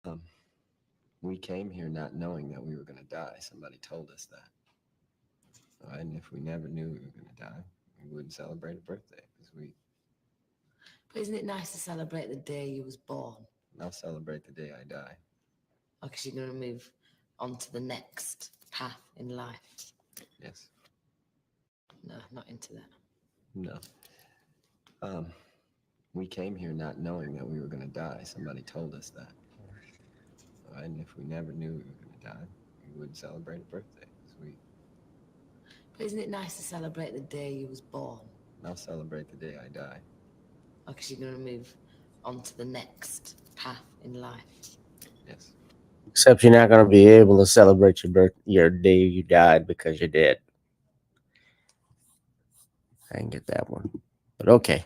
Um, we came here not knowing that we were going to die. Somebody told us that. And if we never knew we were going to die, we wouldn't celebrate a birthday because But isn't it nice to celebrate the day you was born? I'll celebrate the day I die. Because you're going to move on to the next path in life. Yes. No, not into that. No. We came here not knowing that we were going to die. Somebody told us that. And if we never knew we were going to die, we wouldn't celebrate a birthday because But isn't it nice to celebrate the day you was born? I'll celebrate the day I die. Because you're going to move on to the next path in life. Yes. Except you're not going to be able to celebrate your day you died because you're dead. I didn't get that one, but okay.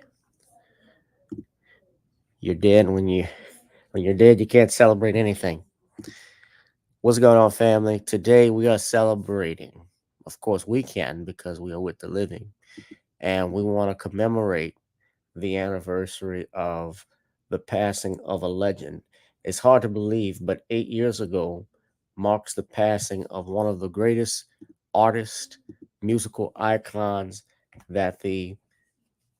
You're dead when you're dead. You can't celebrate anything. What's going on, family? Today we are celebrating. Of course, we can because we are with the living, and we want to commemorate the anniversary of the passing of a legend. It's hard to believe, but 8 years ago marks the passing of one of the greatest artists, musical icons that the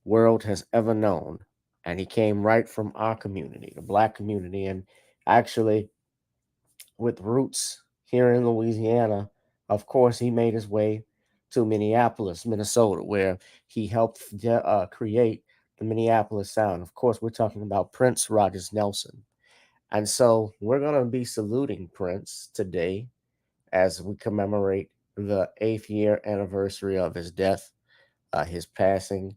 world has ever known. And he came right from our community, the Black community, and actually with roots here in Louisiana. Of course, he made his way to Minneapolis, Minnesota, where he helped create the Minneapolis sound. Of course, we're talking about Prince Rogers Nelson. And so we're going to be saluting Prince today as we commemorate the 8th year anniversary of his death, his passing.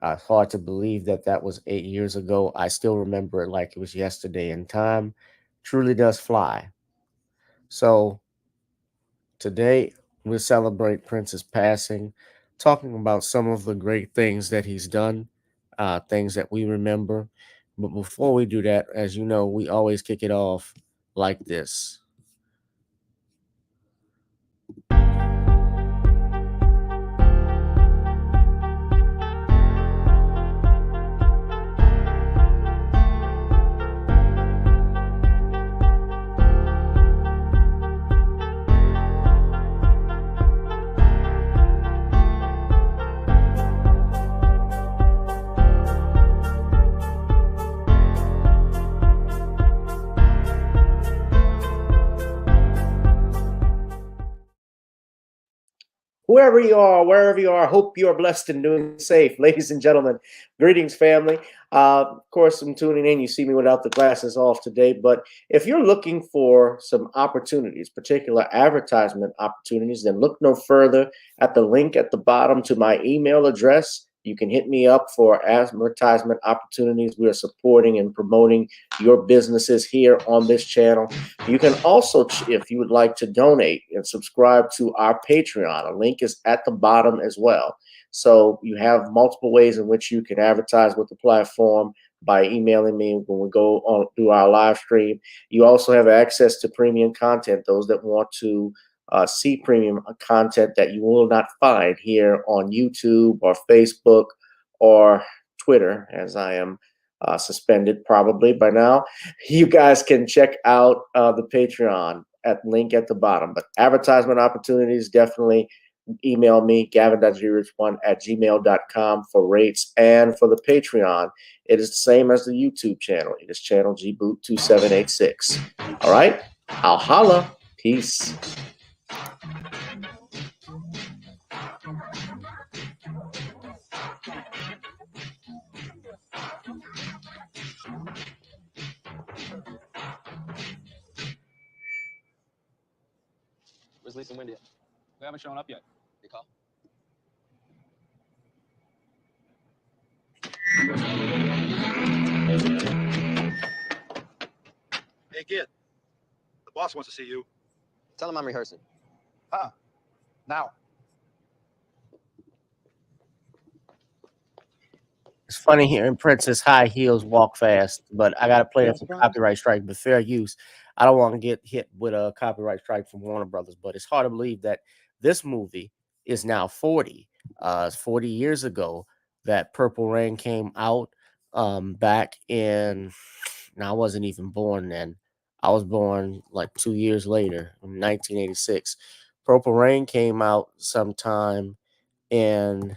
It's hard to believe that that was 8 years ago. I still remember it like it was yesterday, and time truly does fly. So today we celebrate Prince's passing, talking about some of the great things that he's done, things that we remember. But before we do that, as you know, we always kick it off like this. Whoever you are, wherever you are, hope you are blessed and doing safe. Ladies and gentlemen, greetings, family. Of course, I'm tuning in. You see me without the glasses off today. But if you're looking for some opportunities, particular advertisement opportunities, then look no further at the link at the bottom to my email address. You can hit me up for advertisement opportunities. We are supporting and promoting your businesses here on this channel. You can also, if you would like to donate and subscribe to our Patreon, a link is at the bottom as well. So you have multiple ways in which you can advertise with the platform by emailing me when we go on through our live stream. You also have access to premium content, those that want to see premium content that you will not find here on YouTube or Facebook or Twitter, as I am suspended probably by now. You guys can check out the Patreon at link at the bottom. But advertisement opportunities, definitely email me, gavin.grich1 at gmail.com for rates and for the Patreon. It is the same as the YouTube channel. It is channel gboot2786. All right? I'll holla. Peace. Where's Lisa and Wendy at? They haven't shown up yet. You call? Hey, kid. The boss wants to see you. Tell him I'm rehearsing. Huh? Now. It's funny hearing Prince's high heels walk fast, but I gotta play that for copyright strike. But fair use. I don't want to get hit with a copyright strike from Warner Brothers. But it's hard to believe that this movie is now 40. It's 40 years ago that Purple Rain came out. Back in, now I wasn't even born then. I was born like 2 years later, in 1986. Purple Rain came out sometime in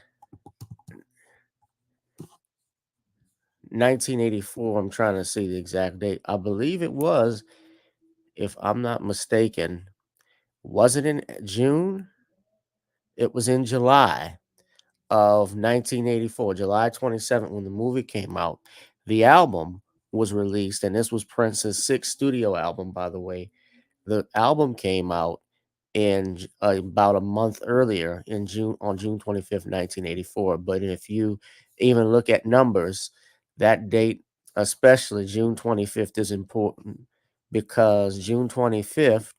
1984. I'm trying to see the exact date. I believe it was, if I'm not mistaken, was it in June? It was in July of 1984, July 27th, when the movie came out. The album was released, and this was Prince's sixth studio album, by the way. The album came out in about a month earlier, in June, on June 25th, 1984. But if you even look at numbers, that date, especially June 25th, is important because June 25th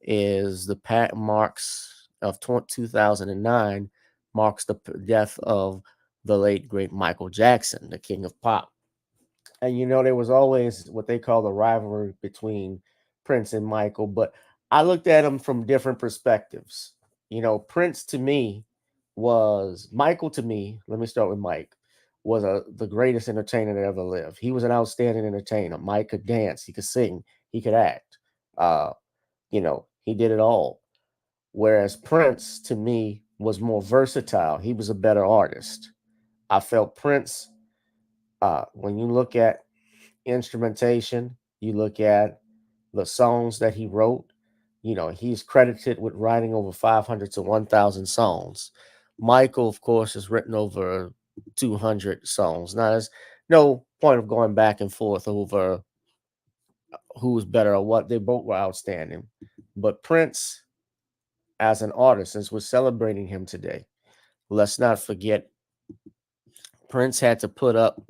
is the marks of 2009, marks the death of the late great Michael Jackson, the king of pop. And there was always what they call the rivalry between Prince and Michael, but I looked at them from different perspectives. Prince to me was Michael to me. Let me start with Mike. Was the greatest entertainer that ever lived. He was an outstanding entertainer. Mike could dance, he could sing, he could act. He did it all. Whereas Prince to me was more versatile. He was a better artist. I felt Prince, when you look at instrumentation, you look at the songs that he wrote, he's credited with writing over 500 to 1,000 songs. Michael, of course, has written over 200 songs. Now, there's no point of going back and forth over who's better or what. They both were outstanding. But Prince, as an artist, since we're celebrating him today, let's not forget Prince had to put up,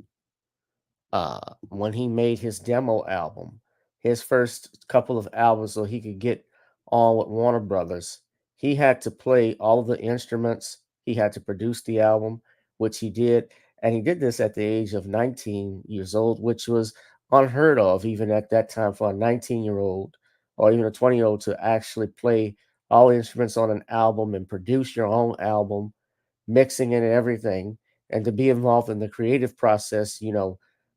when he made his demo album, his first couple of albums, so he could get on with Warner Brothers. He had to play all of the instruments. He had to produce the album, which he did. And he did this at the age of 19 years old, which was unheard of even at that time for a 19-year-old or even a 20-year-old to actually play all the instruments on an album and produce your own album, mixing it and everything, and to be involved in the creative process.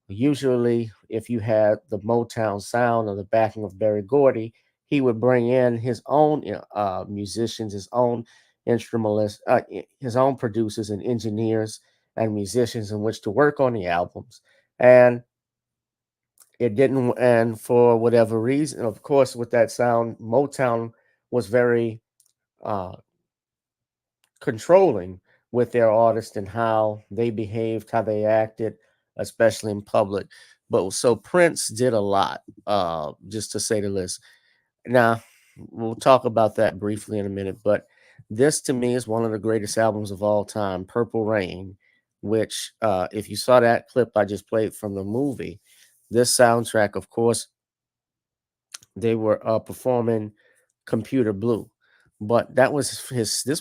Usually, if you had the Motown sound or the backing of Berry Gordy, he would bring in his own musicians, his own instrumentalists, his own producers and engineers and musicians in which to work on the albums. And it didn't, and for whatever reason, of course, with that sound, Motown was very uh, controlling with their artists and how they behaved, how they acted, especially in public. But so Prince did a lot, just to say the least. Now, we'll talk about that briefly in a minute, but this to me is one of the greatest albums of all time, Purple Rain, which, if you saw that clip I just played from the movie, this soundtrack, of course, they were performing Computer Blue. But this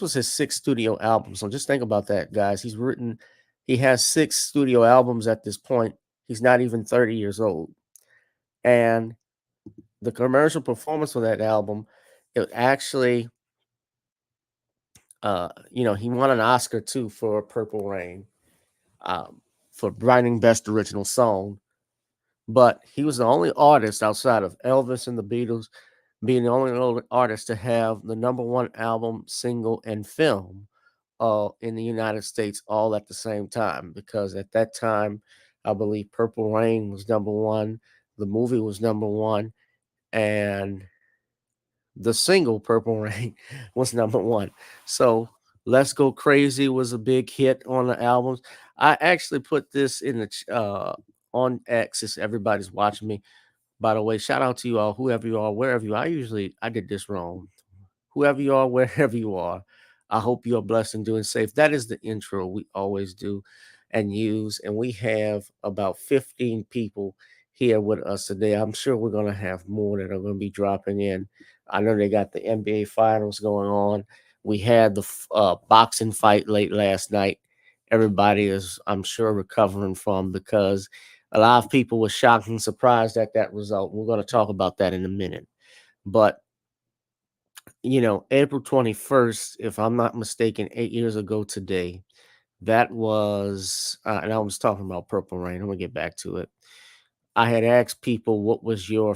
was his sixth studio album. So just think about that, guys. He has six studio albums at this point. He's not even 30 years old. And the commercial performance for that album, it actually, he won an Oscar too for Purple Rain, for writing Best Original Song. But he was the only artist outside of Elvis and the Beatles being the only artist to have the number one album, single, and film in the United States all at the same time. Because at that time, I believe Purple Rain was number one, the movie was number one, and the single Purple Rain was number one. So Let's Go Crazy was a big hit on the albums. I actually put this in on X, since everybody's watching me. By the way, shout out to you all, whoever you are, wherever you are. I did this wrong. Whoever you are, wherever you are, I hope you are blessed and doing safe. That is the intro we always do and use. And we have about 15 people here with us today. I'm sure we're going to have more that are going to be dropping in. I know they got the NBA finals going on. We had the boxing fight late last night. Everybody is, I'm sure, recovering from, because a lot of people were shocked and surprised at that result. We're going to talk about that in a minute. But April 21st, if I'm not mistaken, 8 years ago today, that was, and I was talking about Purple Rain. I'm going to get back to it. I had asked people, what was your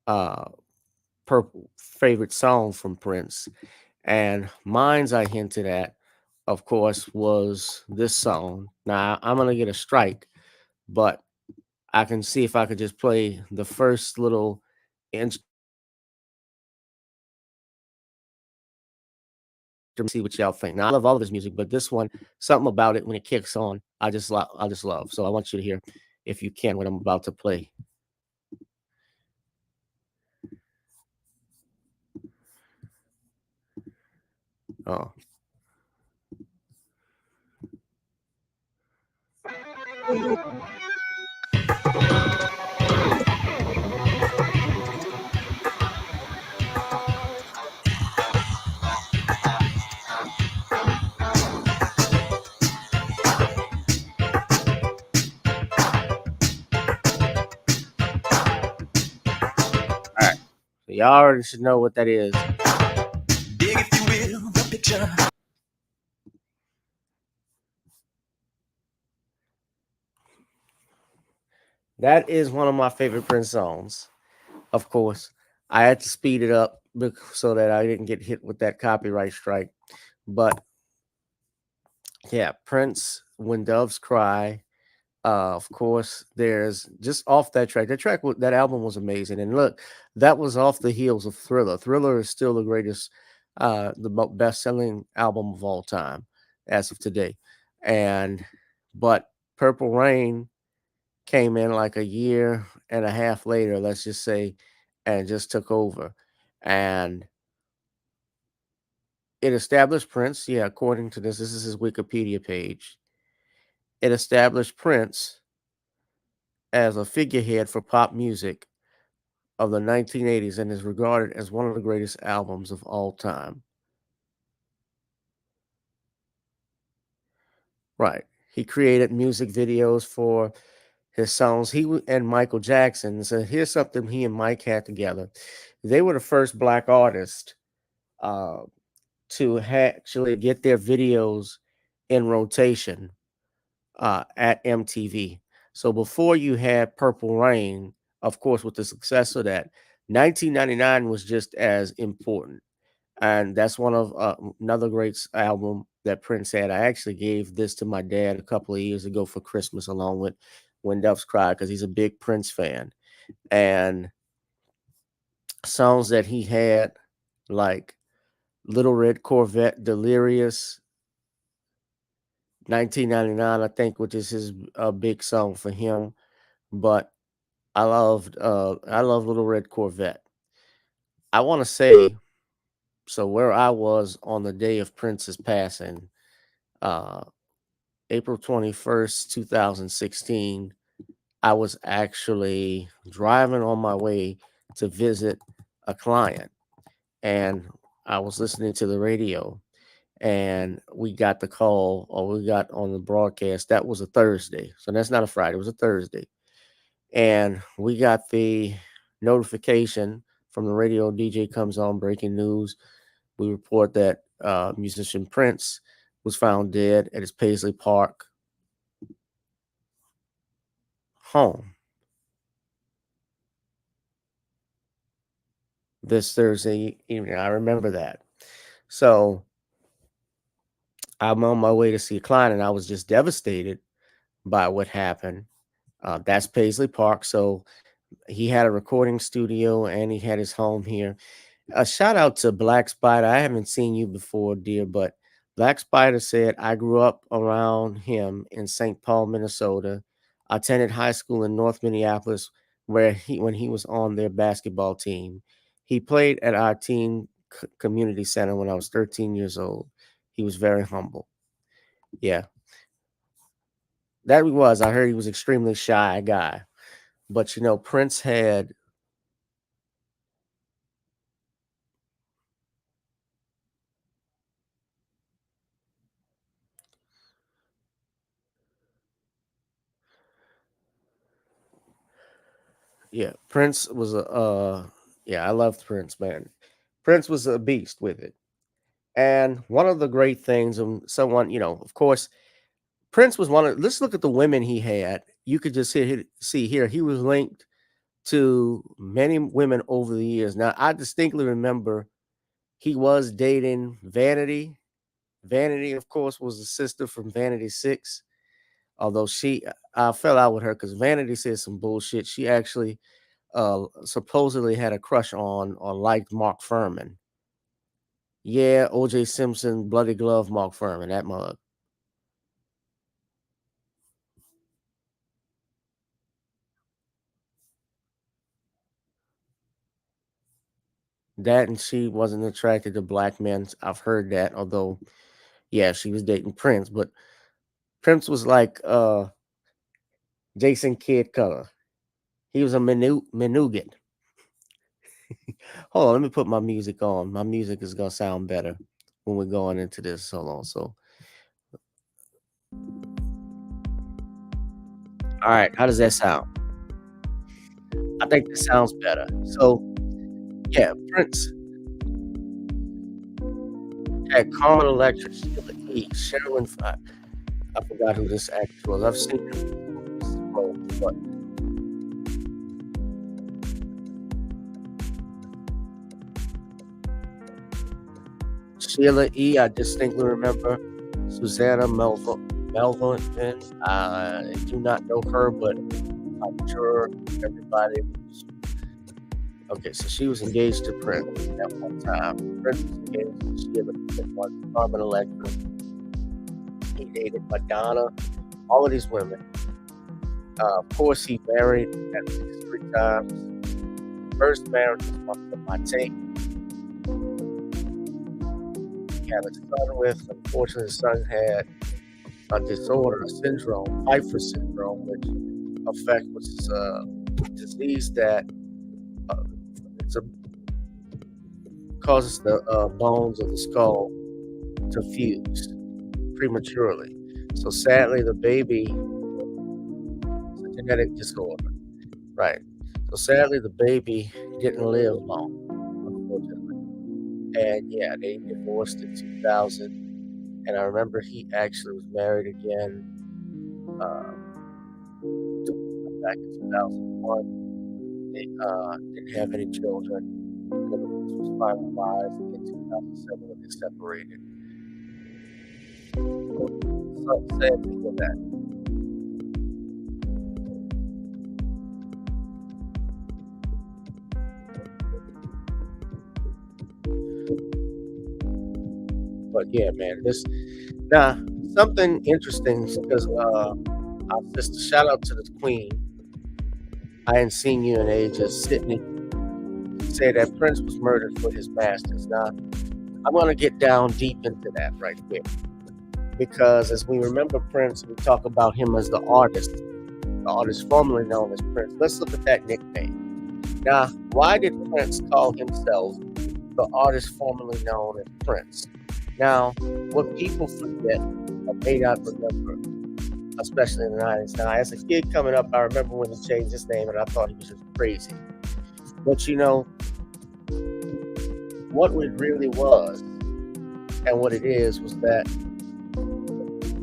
uh, favorite song from Prince? And mine's, I hinted at, of course, was this song. Now, I'm going to get a strike, but I can see if I could just play the first little see what y'all think. Now, I love all of his music, but this one, something about it when it kicks on, I just love. So I want you to hear, if you can, what I'm about to play. Oh. All right. So y'all already should know what that is. Dig, if you will, the picture. That is one of my favorite Prince songs. Of course, I had to speed it up so that I didn't get hit with that copyright strike. But yeah, Prince, When Doves Cry. Of course, there's just off that track. That album was amazing. And look, that was off the heels of Thriller. Thriller is still the greatest, best-selling album of all time as of today. But Purple Rain came in like a year and a half later, let's just say, and just took over. And it established Prince. Yeah, according to this is his Wikipedia page. It established Prince as a figurehead for pop music of the 1980s and is regarded as one of the greatest albums of all time. Right. He created music videos for his songs. And Michael Jackson. So here's something he and Mike had together. They were the first black artists uh, to actually get their videos in rotation at MTV. So before you had Purple Rain, of course, with the success of that, 1999 was just as important. And that's one of another great album that Prince had. I actually gave this to my dad a couple of years ago for Christmas, along with When Doves Cry, because he's a big Prince fan. And songs that he had, like Little Red Corvette, Delirious, 1999, I think, which is his big song for him. But I love Little Red Corvette. I want to say, so where I was on the day of Prince's passing, uh, April 21st, 2016, I was actually driving on my way to visit a client, and I was listening to the radio, and we got the call, or we got on the broadcast. That was a Thursday. So that's not a Friday, it was a Thursday. And we got the notification from the radio. DJ comes on, breaking news. We report that musician Prince was found dead at his Paisley Park home. this Thursday evening. I remember that. So I'm on my way to see a client, and I was just devastated by what happened. That's Paisley Park. So he had a recording studio and he had his home here. A shout out to Black Spider. I haven't seen you before, dear, but Black Spider said, I grew up around him in St. Paul, Minnesota. I attended high school in North Minneapolis, where when he was on their basketball team. He played at our teen community center when I was 13 years old. He was very humble. Yeah, that he was. I heard he was extremely shy guy. But Prince had. Yeah, Prince was a yeah, I loved Prince, man. Prince was a beast with it. And one of the great things, someone, of course, Prince was one of, let's look at the women he had. You could just see here, he was linked to many women over the years. Now, I distinctly remember he was dating Vanity. Vanity, of course, was a sister from Vanity Six. Although I fell out with her because Vanity said some bullshit. She actually supposedly had a crush on or liked Mark Furman. Yeah, OJ Simpson, Bloody Glove, Mark Furman, that mug. That and she wasn't attracted to black men. I've heard that, although, yeah, she was dating Prince, but Prince was like Jason Kidd Color. He was a Menugan. Hold on, let me put my music on. My music is gonna sound better when we're going into this. Hold on. So, all right, how does that sound? I think that sounds better. So, yeah, Prince had Carmen Electra, Sheila E., Sherilyn Fott. I forgot who this actress was. I've seen her, but Sheila E., I distinctly remember. Susanna Melvin. I do not know her, but I'm sure everybody was. Okay, so she was engaged to Prince at one time. Prince was engaged to Sheila E. at one, Carmen Electra. He dated Madonna, all of these women. Of course, he married at least 3 times. First marriage was my tape. He had a son with, unfortunately, the son had a disorder, a syndrome, Pfeiffer syndrome, which is a disease that causes the bones of the skull to fuse prematurely. So sadly, the baby is a genetic disorder, right? So sadly, the baby didn't live long, unfortunately. And yeah, they divorced in 2000. And I remember he actually was married again back in 2001. They didn't have any children. And the divorce was finalized in 2007 when they separated. So sad thing with that. But yeah, man, something interesting because our sister, shout out to the Queen. I hadn't seen you in ages. Sydney said that Prince was murdered for his masters. Now, I'm going to get down deep into that right quick. Because as we remember Prince, we talk about him as the artist formerly known as Prince. Let's look at that nickname. Now, why did Prince call himself the artist formerly known as Prince? Now, what people forget or may not remember, especially in the 90s. Now, as a kid coming up, I remember when he changed his name and I thought he was just crazy. But what it really was and what it is was that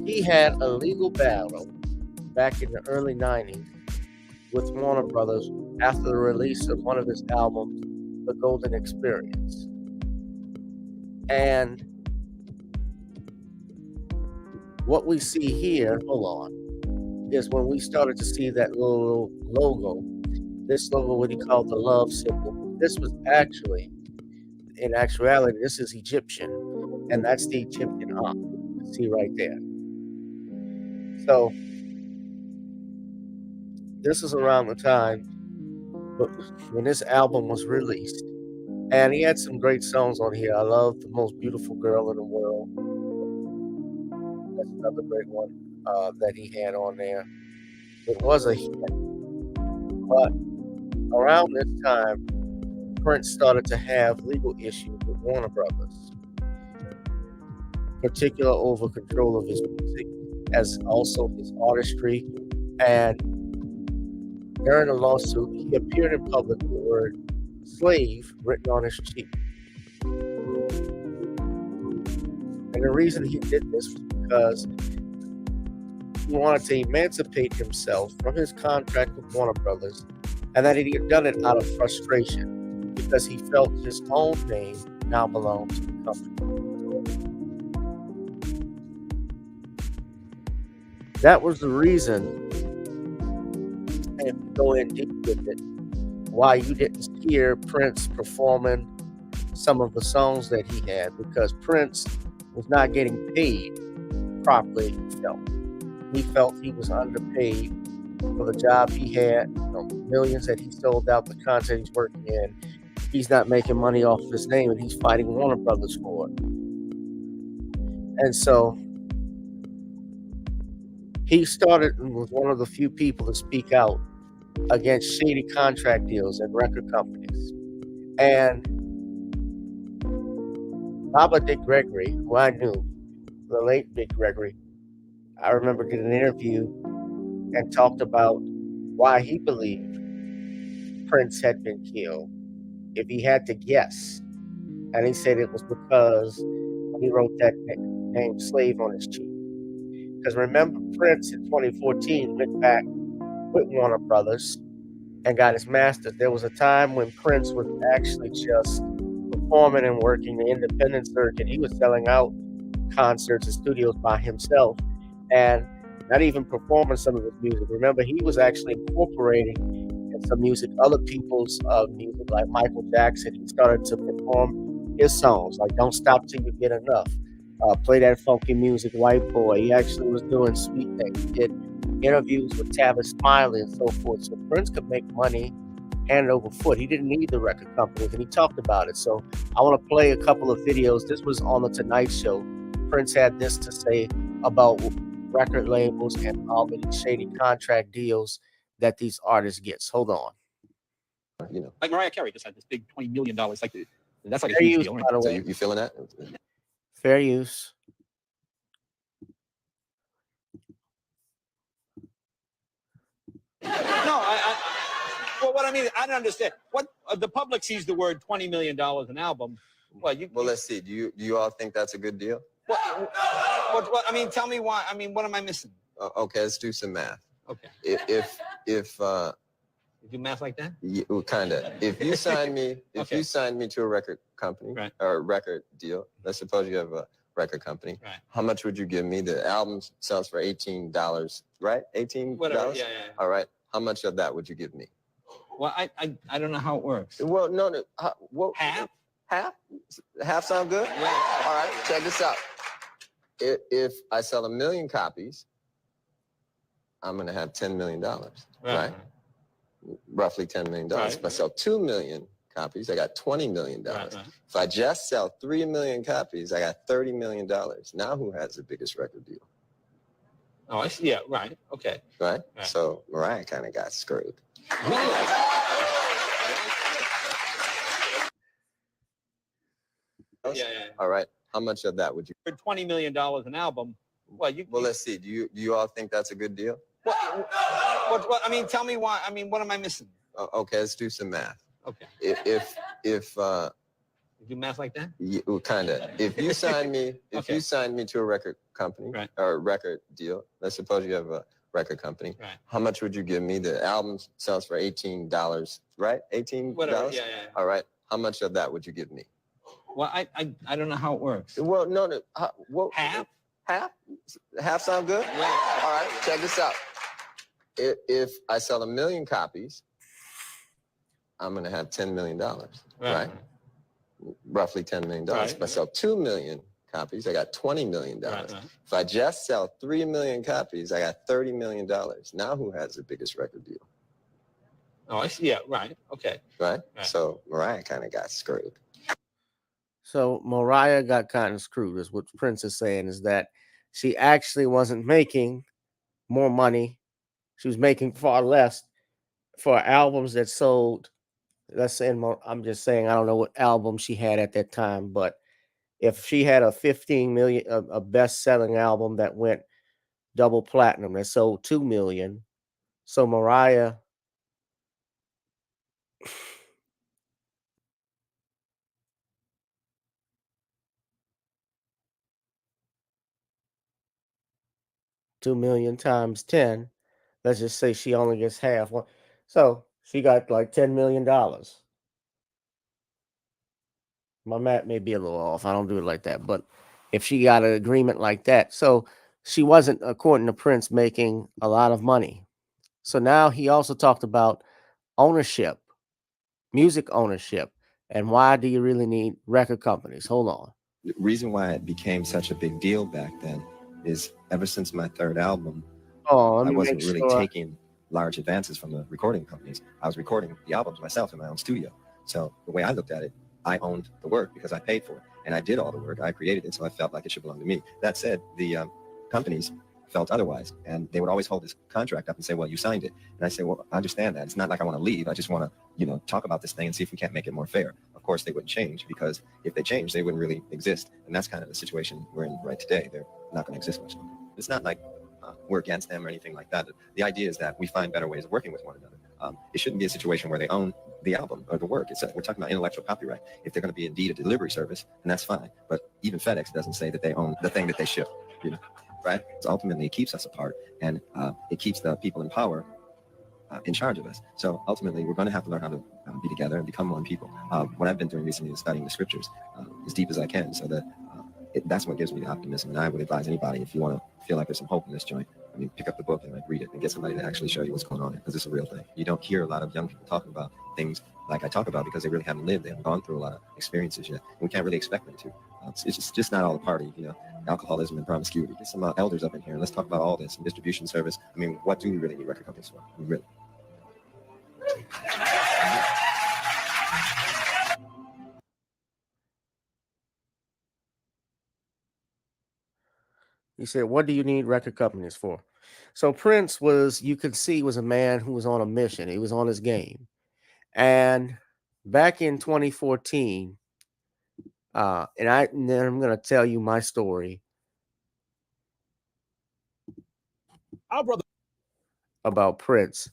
he had a legal battle back in the early 90s with Warner Brothers after the release of one of his albums the golden experience. And what we see here, hold on, is when we started to see that little logo, this logo, what he called the love symbol. This was actually, in actuality, this is Egyptian, and that's the Egyptian Ankh. You can see right there. So this is around the time when this album was released, and he had some great songs on here. I love The Most Beautiful Girl in the World. That's another great one that he had on there. It was a hit, but around this time, Prince started to have legal issues with Warner Brothers, particular over control of his music, as also his artistry. And during the lawsuit, he appeared in public with the word slave written on his cheek. And the reason he did this was because he wanted to emancipate himself from his contract with Warner Brothers, and that he had done it out of frustration because he felt his own name now belonged to the company. That was the reason, and if you go in deep with it, why you didn't hear Prince performing some of the songs that he had, because Prince was not getting paid properly. He felt he was underpaid for the job he had, millions that he sold out, the content he's working in. He's not making money off of his name, and he's fighting Warner Brothers for it. And so he started and was one of the few people to speak out against shady contract deals and record companies. And Baba Dick Gregory, who I knew, the late Dick Gregory, I remember did an interview and talked about why he believed Prince had been killed, if he had to guess. And he said it was because he wrote that name slave on his cheek. Because remember, Prince in 2014 went back with Warner Brothers and got his master's. There was a time when Prince was actually just performing and working the independent circuit. He was selling out concerts and studios by himself and not even performing some of his music. Remember, he was actually incorporating in some music other people's music, like Michael Jackson. He started to perform his songs, like Don't Stop Till You Get Enough, Play That Funky Music, White Boy. He actually was doing Sweet Things. He did interviews with Tavis Smiley and so forth. So Prince could make money hand over foot. He didn't need the record companies, and he talked about it. So I want to play a couple of videos. This was on the Tonight Show. Prince had this to say about record labels and all the shady contract deals that these artists get. Hold on. You know, Like Mariah Carey just had this big $20 million. Like that's like a Fair huge use, deal, right? by the so way. you feeling that? Fair use. No, well, what I mean, I don't understand. What the public sees the word $20 million an album. Well, Let's see. Do you all think that's a good deal? What, I mean, tell me why. I mean, what am I missing? Okay, let's do some math. Okay. If You do math like that? kind of. If you sign me, Okay. you sign me to a record company, Right. or a record deal, let's suppose you have a record company. Right. How much would you give me? The album sells for $18, right? $18. Whatever. Yeah. All right. How much of that would you give me? Well, I don't know how it works. Well, no. Half? Half? Half sound good? Yeah. All right. Check this out. If I sell 1 million copies, I'm going to have $10 million, right? Roughly $10 million. Right. If I sell 2 million copies, I got $20 million. Right. If I just sell 3 million copies, I got $30 million. Now who has the biggest record deal? Oh, I see. Yeah, right. Okay. Right? Right. So Mariah kind of got screwed. Yeah. All right. How much of that would you? For $20 million an album. Well, let's see. Do you all think that's a good deal? What, I mean, tell me why. I mean, what am I missing? Okay, let's do some math. Okay. If You do math like that? kind of. If you sign me, you sign me to a record company, Right. or a record deal, let's suppose you have a record company. Right. How much would you give me? The album sells for $18, right? $18. Whatever. Yeah. All right. How much of that would you give me? Well, I don't know how it works. Well, no. Half? Half? Half sound good? Yeah. All right, check this out. If I sell 1 million copies, I'm going to have $10 million, right? Roughly $10 million. Right. If I sell 2 million copies, I got $20 million. Right. If I just sell 3 million copies, I got $30 million. Now who has the biggest record deal? Oh, I see. Yeah, right. Okay. Right? Right. So Mariah kind of got screwed. So Mariah got kind of screwed, is what Prince is saying, is that she actually wasn't making more money. She was making far less for albums that sold. Let's say, I'm just saying, I don't know what album she had at that time, but if she had a 15 million, a best-selling album that went double platinum, that sold 2 million. So Mariah $2 million times 10, let's just say she only gets half one. So she got like $10 million. My math may be a little off. I don't do it like that. But if she got an agreement like that, so she wasn't, according to Prince, making a lot of money. So now he also talked about ownership, music ownership, and why do you really need record companies? Hold on. The reason why it became such a big deal back then is ever since my third album, Oh, I wasn't really taking large advances from the recording companies. I was recording the albums myself in my own studio. So the way I looked at it, I owned the work because I paid for it. And I did all the work. I created it, so I felt like it should belong to me. That said, the companies felt otherwise. And they would always hold this contract up and say, well, you signed it. And I say, well, I understand that. It's not like I want to leave. I just want to, talk about this thing and see if we can't make it more fair. Of course, they wouldn't change, because if they changed, they wouldn't really exist. And that's kind of the situation we're in right today. They're not going to exist much longer. It's not like we're against them or anything like that. The idea is that we find better ways of working with one another. It shouldn't be a situation where they own the album or the work. We're talking about intellectual copyright. If they're going to be indeed a delivery service, then that's fine. But even FedEx doesn't say that they own the thing that they ship, right? So ultimately, it keeps us apart, and it keeps the people in power in charge of us. So ultimately, we're going to have to learn how to be together and become one people. What I've been doing recently is studying the scriptures as deep as I can, so that that's what gives me the optimism. And I would advise anybody, if you want to feel like there's some hope in this joint, pick up the book and read it and get somebody to actually show you what's going on, because it's a real thing. You don't hear a lot of young people talking about things like I talk about, because they really haven't lived. They haven't gone through a lot of experiences yet. And we can't really expect them to. It's just not all the party, alcoholism and promiscuity. Get some elders up in here and let's talk about all this and distribution service. What do we really need record companies for? Really? He said, what do you need record companies for? So Prince was a man who was on a mission. He was on his game. And back in 2014, and then I'm going to tell you my story about Prince,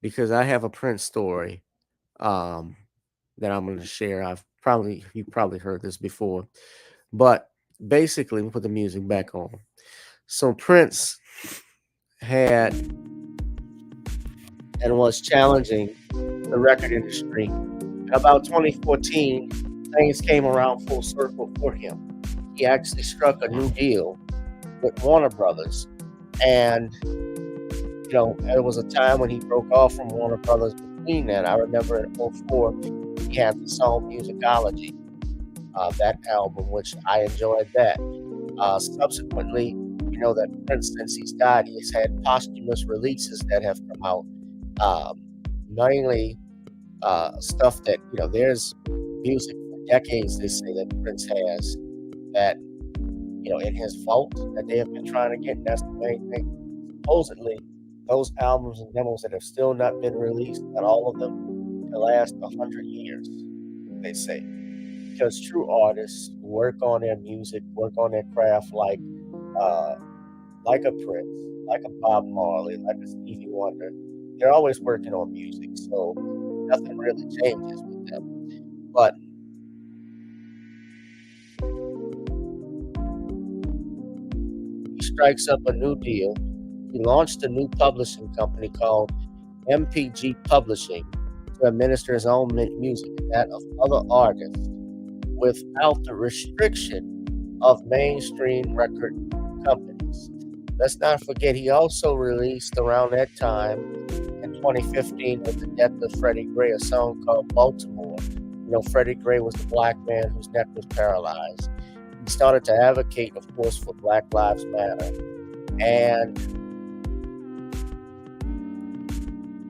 because I have a Prince story that I'm going to share. You probably heard this before, but basically, we put the music back on. So Prince had and was challenging the record industry. About 2014, things came around full circle for him. He actually struck a new deal with Warner Brothers, and there was a time when he broke off from Warner Brothers. Between that, I remember in 2004, he had the song Musicology, that album, which I enjoyed that. Subsequently, that Prince, since he's died, he's had posthumous releases that have come out, mainly stuff that, there's music for decades, they say, that Prince has that, in his vault, that they have been trying to get. And that's the main thing. Supposedly, those albums and demos that have still not been released, not all of them, can last 100 years, they say. Because true artists work on their music, work on their craft like a Prince, like a Bob Marley, like a Stevie Wonder. They're always working on music, so nothing really changes with them. But he strikes up a new deal. He launched a new publishing company called MPG Publishing to to administer his own music and that of other artists without the restriction of mainstream record companies. Let's not forget, he also released around that time in 2015 with the death of Freddie Gray a song called Baltimore. You know, Freddie Gray was the black man whose neck was paralyzed. He started to advocate, of course, for Black Lives Matter. And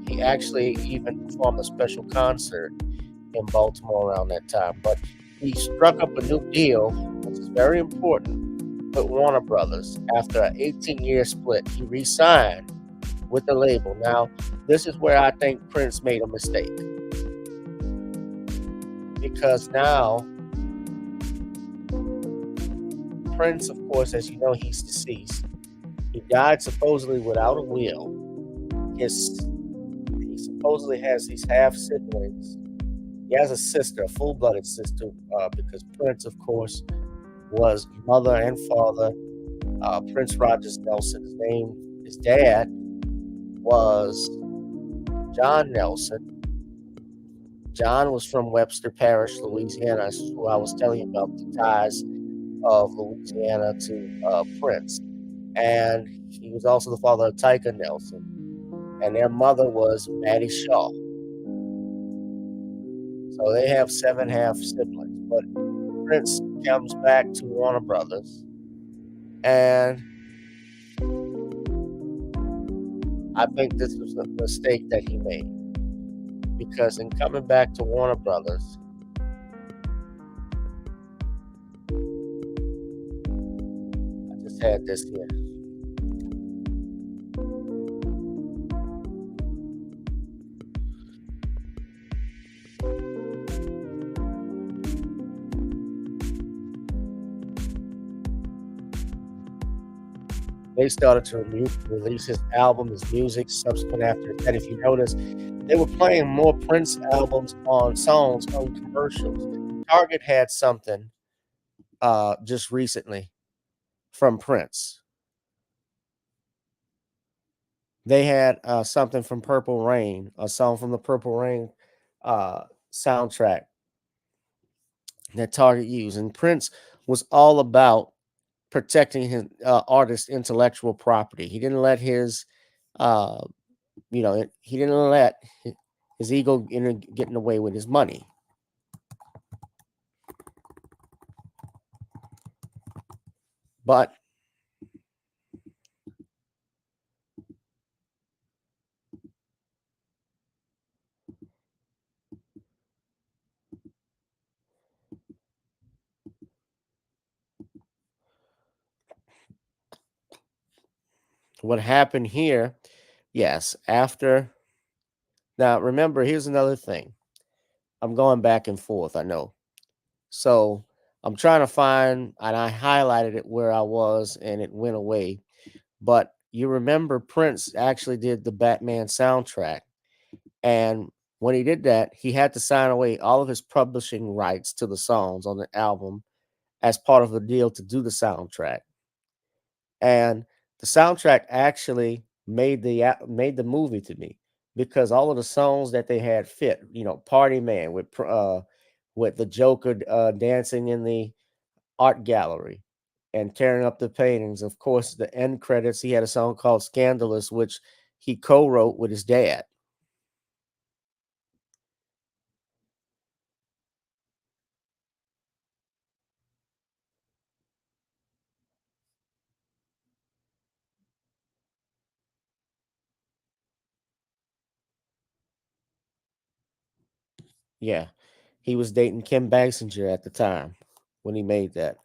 he actually even performed a special concert in Baltimore around that time. But he struck up a new deal, which is very important, with Warner Brothers. After an 18-year split, he re-signed with the label. Now, this is where I think Prince made a mistake. Because now, Prince, of course, as you know, he's deceased. He died supposedly without a will. He supposedly has these half siblings. He has a sister, a full-blooded sister, because Prince, of course, was mother and father. Prince Rogers Nelson. His dad was John Nelson. John was from Webster Parish, Louisiana. This is where I was telling you about the ties of Louisiana to Prince. And he was also the father of Tyka Nelson. And their mother was Mattie Shaw. So they have 7 half siblings. But Prince comes back to Warner Brothers. And I think this was a mistake that he made. Because in coming back to Warner Brothers, I just had this here. They started to release his album, his music, subsequent after that. If you notice, they were playing more Prince albums on songs on commercials. Target had something just recently from Prince. They had something from Purple Rain, a song from the Purple Rain soundtrack that Target used. And Prince was all about protecting his artist's intellectual property. He didn't let his, he didn't let his ego get in the way with his money. But what happened here, yes, after. Now, remember, here's another thing. I'm going back and forth, I know. So I'm trying to find, and I highlighted it where I was, and it went away. But you remember Prince actually did the Batman soundtrack. And when he did that, he had to sign away all of his publishing rights to the songs on the album as part of the deal to do the soundtrack. And the soundtrack actually made the movie to me because all of the songs that they had fit, Party Man with the Joker dancing in the art gallery and tearing up the paintings. Of course, the end credits, he had a song called Scandalous, which he co-wrote with his dad. Yeah, he was dating Kim Basinger at the time when he made that.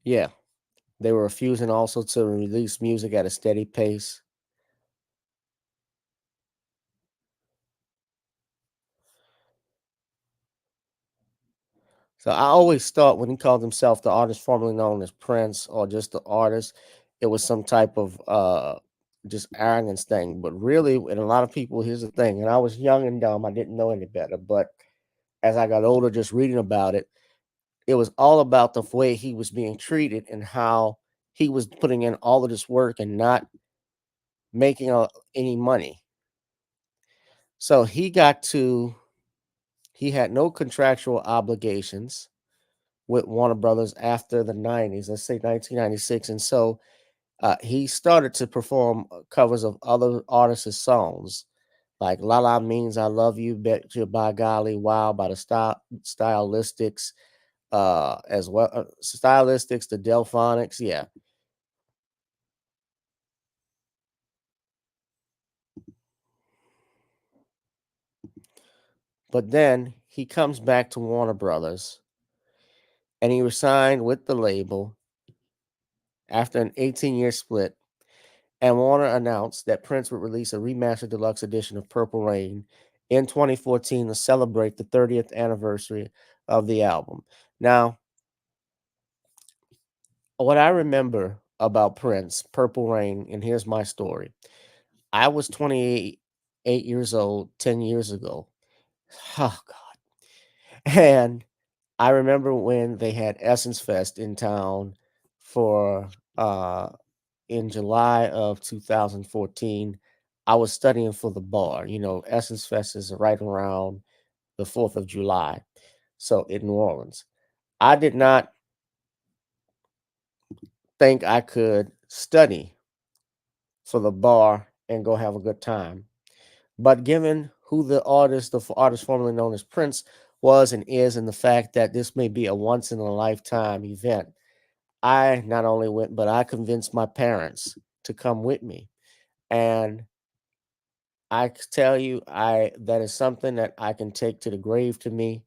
Yeah, they were refusing also to release music at a steady pace. So I always thought when he called himself the artist formerly known as Prince or just the artist, it was some type of just arrogance thing. But really, and a lot of people, here's the thing, and I was young and dumb, I didn't know any better. But as I got older, just reading about it, it was all about the way he was being treated and how he was putting in all of this work and not making any money. So he had no contractual obligations with Warner Brothers after the 90s, let's say 1996. And so he started to perform covers of other artists' songs, like La La Means I Love You, Bet You by Golly, Wow by the Stylistics, as well. Stylistics, the Delphonics, yeah. But then he comes back to Warner Brothers and he was signed with the label after an 18-year split. And Warner announced that Prince would release a remastered deluxe edition of Purple Rain in 2014 to celebrate the 30th anniversary of the album. Now, what I remember about Prince, Purple Rain, and here's my story. I was 28 years old 10 years ago. Oh, God. And I remember when they had Essence Fest in town for in July of 2014. I was studying for the bar. You know, Essence Fest is right around the 4th of July. So in New Orleans. I did not think I could study for the bar and go have a good time. But given who the artist formerly known as Prince was and is, and the fact that this may be a once in a lifetime event, I not only went, but I convinced my parents to come with me. And tell you, that is something that I can take to the grave to me.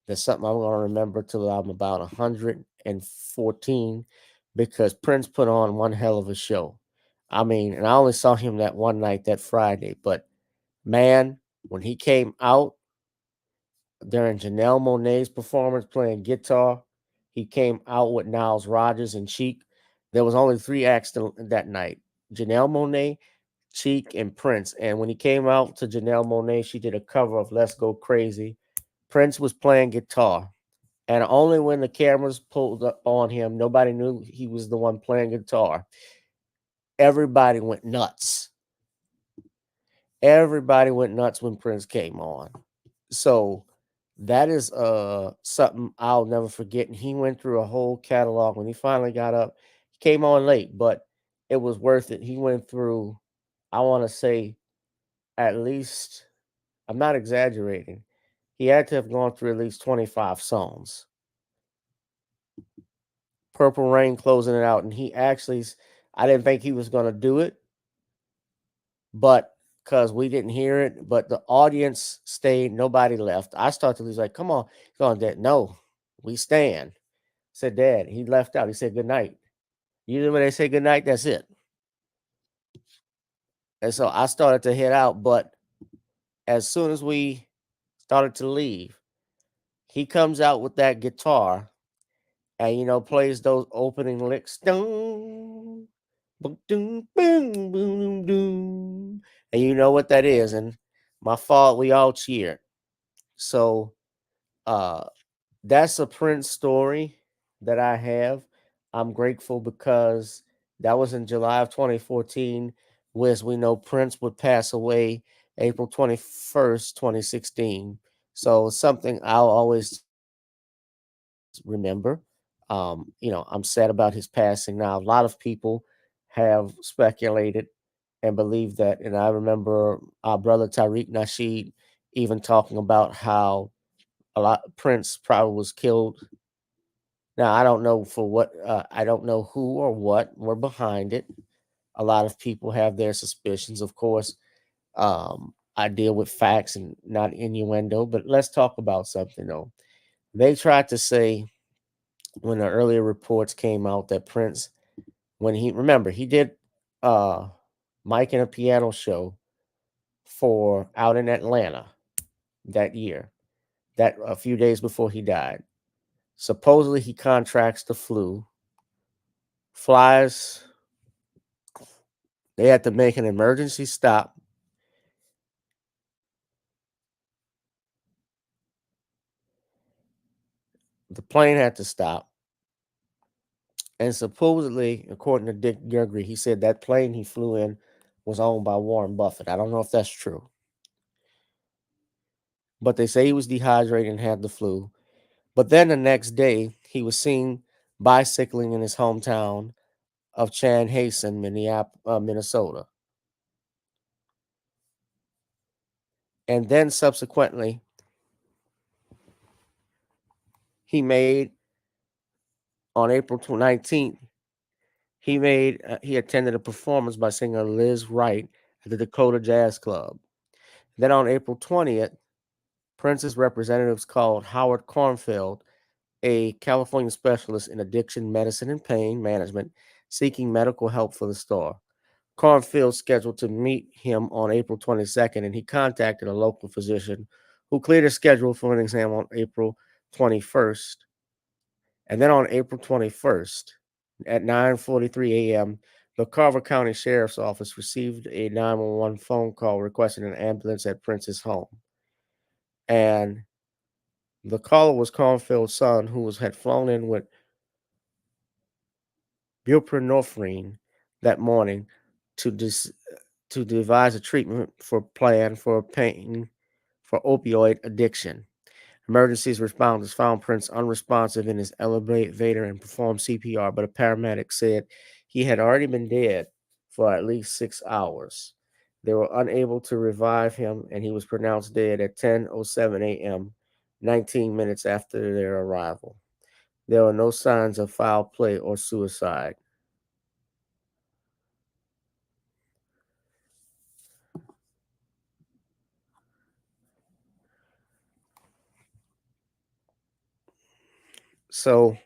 That's something I'm going to remember till I'm about 114 because Prince put on one hell of a show. I mean, and I only saw him that one night, that Friday, but man, when he came out during Janelle Monáe's performance playing guitar, he came out with Niles Rodgers and Cheek. There was only three acts that night: Janelle Monáe, Cheek, and Prince. And when he came out to Janelle Monáe, she did a cover of "Let's Go Crazy." Prince was playing guitar, and only when the cameras pulled up on him, nobody knew he was the one playing guitar. Everybody went nuts. Everybody went nuts when Prince came on. So that is something I'll never forget. And he went through a whole catalog. When he finally got up, he came on late, but it was worth it. He went through, I want to say, at least, I'm not exaggerating, he had to have gone through at least 25 songs. Purple Rain closing it out. And he actually, I didn't think he was going to do it, but because we didn't hear it, but the audience stayed, nobody left. I started to lose, like, come on. He's going, Dad, no, we stand. I said, Dad, he left out. He said, good night. Usually when they say good night, that's it. And so I started to head out, but as soon as we started to leave, he comes out with that guitar and, plays those opening licks. Dun, boom, boom, boom, boom, boom. And you know what that is. And my fault, we all cheered. So uh that's a Prince story that I have. I'm grateful because that was in July of 2014, whereas we know Prince would pass away April 21st, 2016. So something I'll always remember. I'm sad about his passing now. A lot of people have speculated and believed that, and I remember our brother Tariq Nasheed even talking about how a lot Prince probably was killed. Now I don't know for what. I don't know who or what were behind it. A lot of people have their suspicions. Of course, I deal with facts and not innuendo. But let's talk about something though. They tried to say when the earlier reports came out that Prince, when he did uh Mike and a Piano show for out in Atlanta that year, that a few days before he died. Supposedly, he contracts the flu, flies. They had to make an emergency stop. The plane had to stop. And supposedly, according to Dick Gregory, he said that plane he flew in was owned by Warren Buffett. I don't know if that's true. But they say he was dehydrated and had the flu. But then the next day, he was seen bicycling in his hometown of Chanhassen, Minnesota. And then subsequently, he made, on April 19th, he attended a performance by singer Liz Wright at the Dakota Jazz Club. Then on April 20th, Prince's representatives called Howard Kornfield, a California specialist in addiction medicine and pain management, seeking medical help for the star. Kornfield scheduled to meet him on April 22nd, and he contacted a local physician who cleared his schedule for an exam on April 21st. And then on April 21st, at 9:43 a.m., the Carver County Sheriff's Office received a 911 phone call requesting an ambulance at Prince's home. And the caller was Cornfield's son, who had flown in with buprenorphine that morning to devise a treatment plan for pain for opioid addiction. Emergencies responders found Prince unresponsive in his elevator and performed CPR, but a paramedic said he had already been dead for at least 6 hours. They were unable to revive him, and he was pronounced dead at 10:07 a.m., 19 minutes after their arrival. There were no signs of foul play or suicide. So,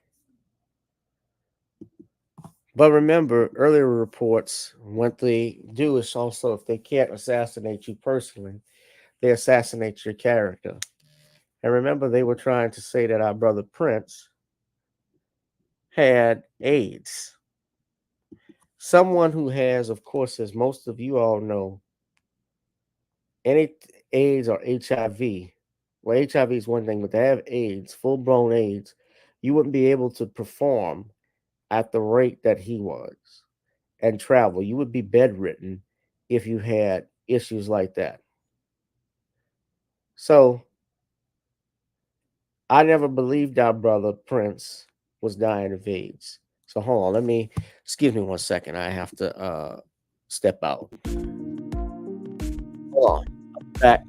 but remember, earlier reports, what they do is also, if they can't assassinate you personally, they assassinate your character. And remember, they were trying to say that our brother Prince had AIDS. Someone who has, of course, as most of you all know, any AIDS or HIV, well, HIV is one thing, but to have AIDS, full blown AIDS, you wouldn't be able to perform at the rate that he was and travel. You would be bedridden if you had issues like that. So I never believed our brother Prince was dying of AIDS. So hold on, excuse me 1 second. I have to step out. Hold on. I'm back.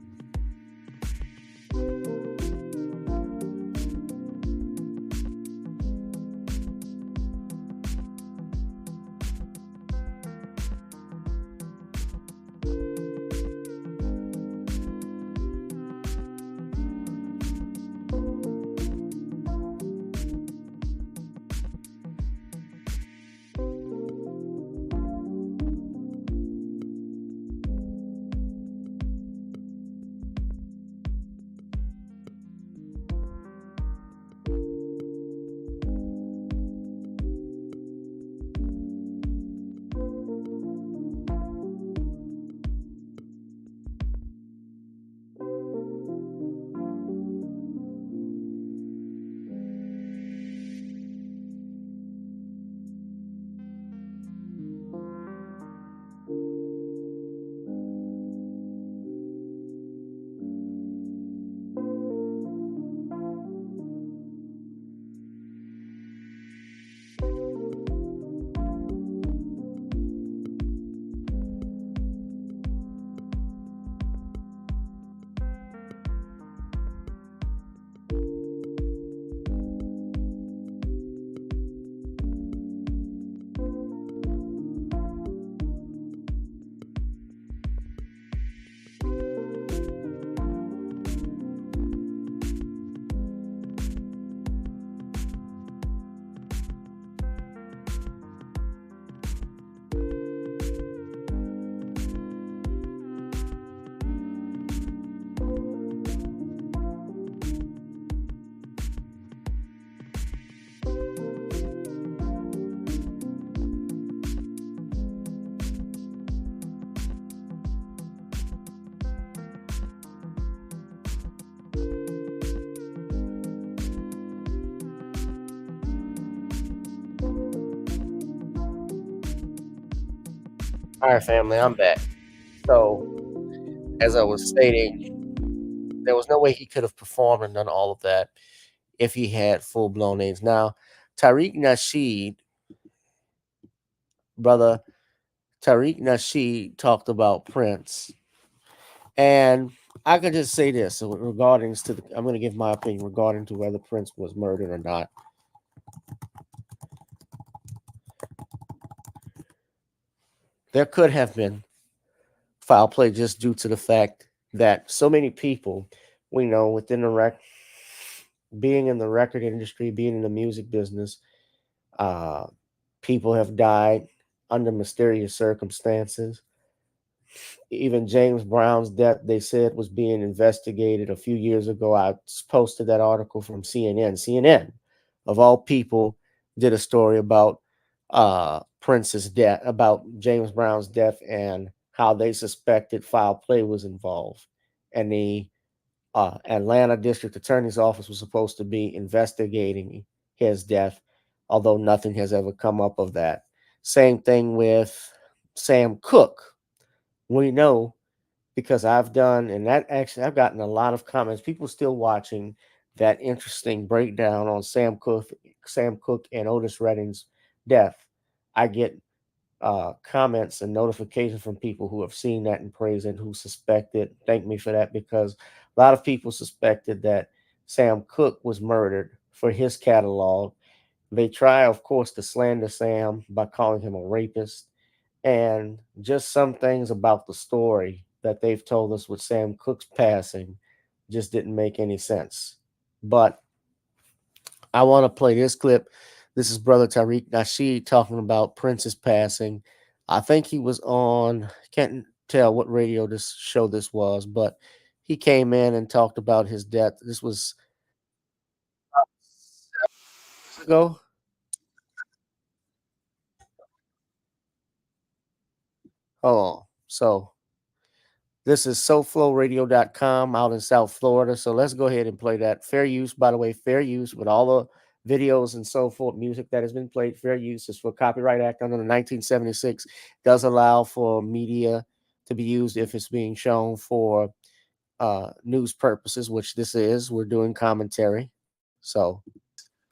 All right, family, I'm back. So, as I was stating, there was no way he could have performed and done all of that if he had full blown AIDS. Now, Tariq Nasheed, brother, Tariq Nasheed talked about Prince, and I can just say this regarding to the, I'm going to give my opinion regarding to whether Prince was murdered or not. There could have been foul play just due to the fact that so many people we know within the being in the record industry, being in the music business, people have died under mysterious circumstances. Even James Brown's death, they said, was being investigated a few years ago. I posted that article from CNN. CNN, of all people, did a story about Prince's death, about James Brown's death, and how they suspected foul play was involved. And the Atlanta District Attorney's Office was supposed to be investigating his death, although nothing has ever come up of that. Same thing with Sam Cooke. We know because I've done, and that actually I've gotten a lot of comments. People still watching that interesting breakdown on Sam Cooke and Otis Redding's death. I get comments and notifications from people who have seen that and praise it, who suspected. Thank me for that, because a lot of people suspected that Sam Cooke was murdered for his catalog. They try, of course, to slander Sam by calling him a rapist. And just some things about the story that they've told us with Sam Cooke's passing just didn't make any sense. But I want to play this clip. This is Brother Tariq Nasheed talking about Prince's passing. I think he was on, can't tell what radio this show this was, but he came in and talked about his death. This was ago. Hold on. So this is SoFlowRadio.com out in South Florida. So let's go ahead and play that. Fair use, by the way, fair use with all the videos and so forth, music that has been played. Fair use is for Copyright Act under the 1976. Does allow for media to be used if it's being shown for news purposes, which this is. We're doing commentary. So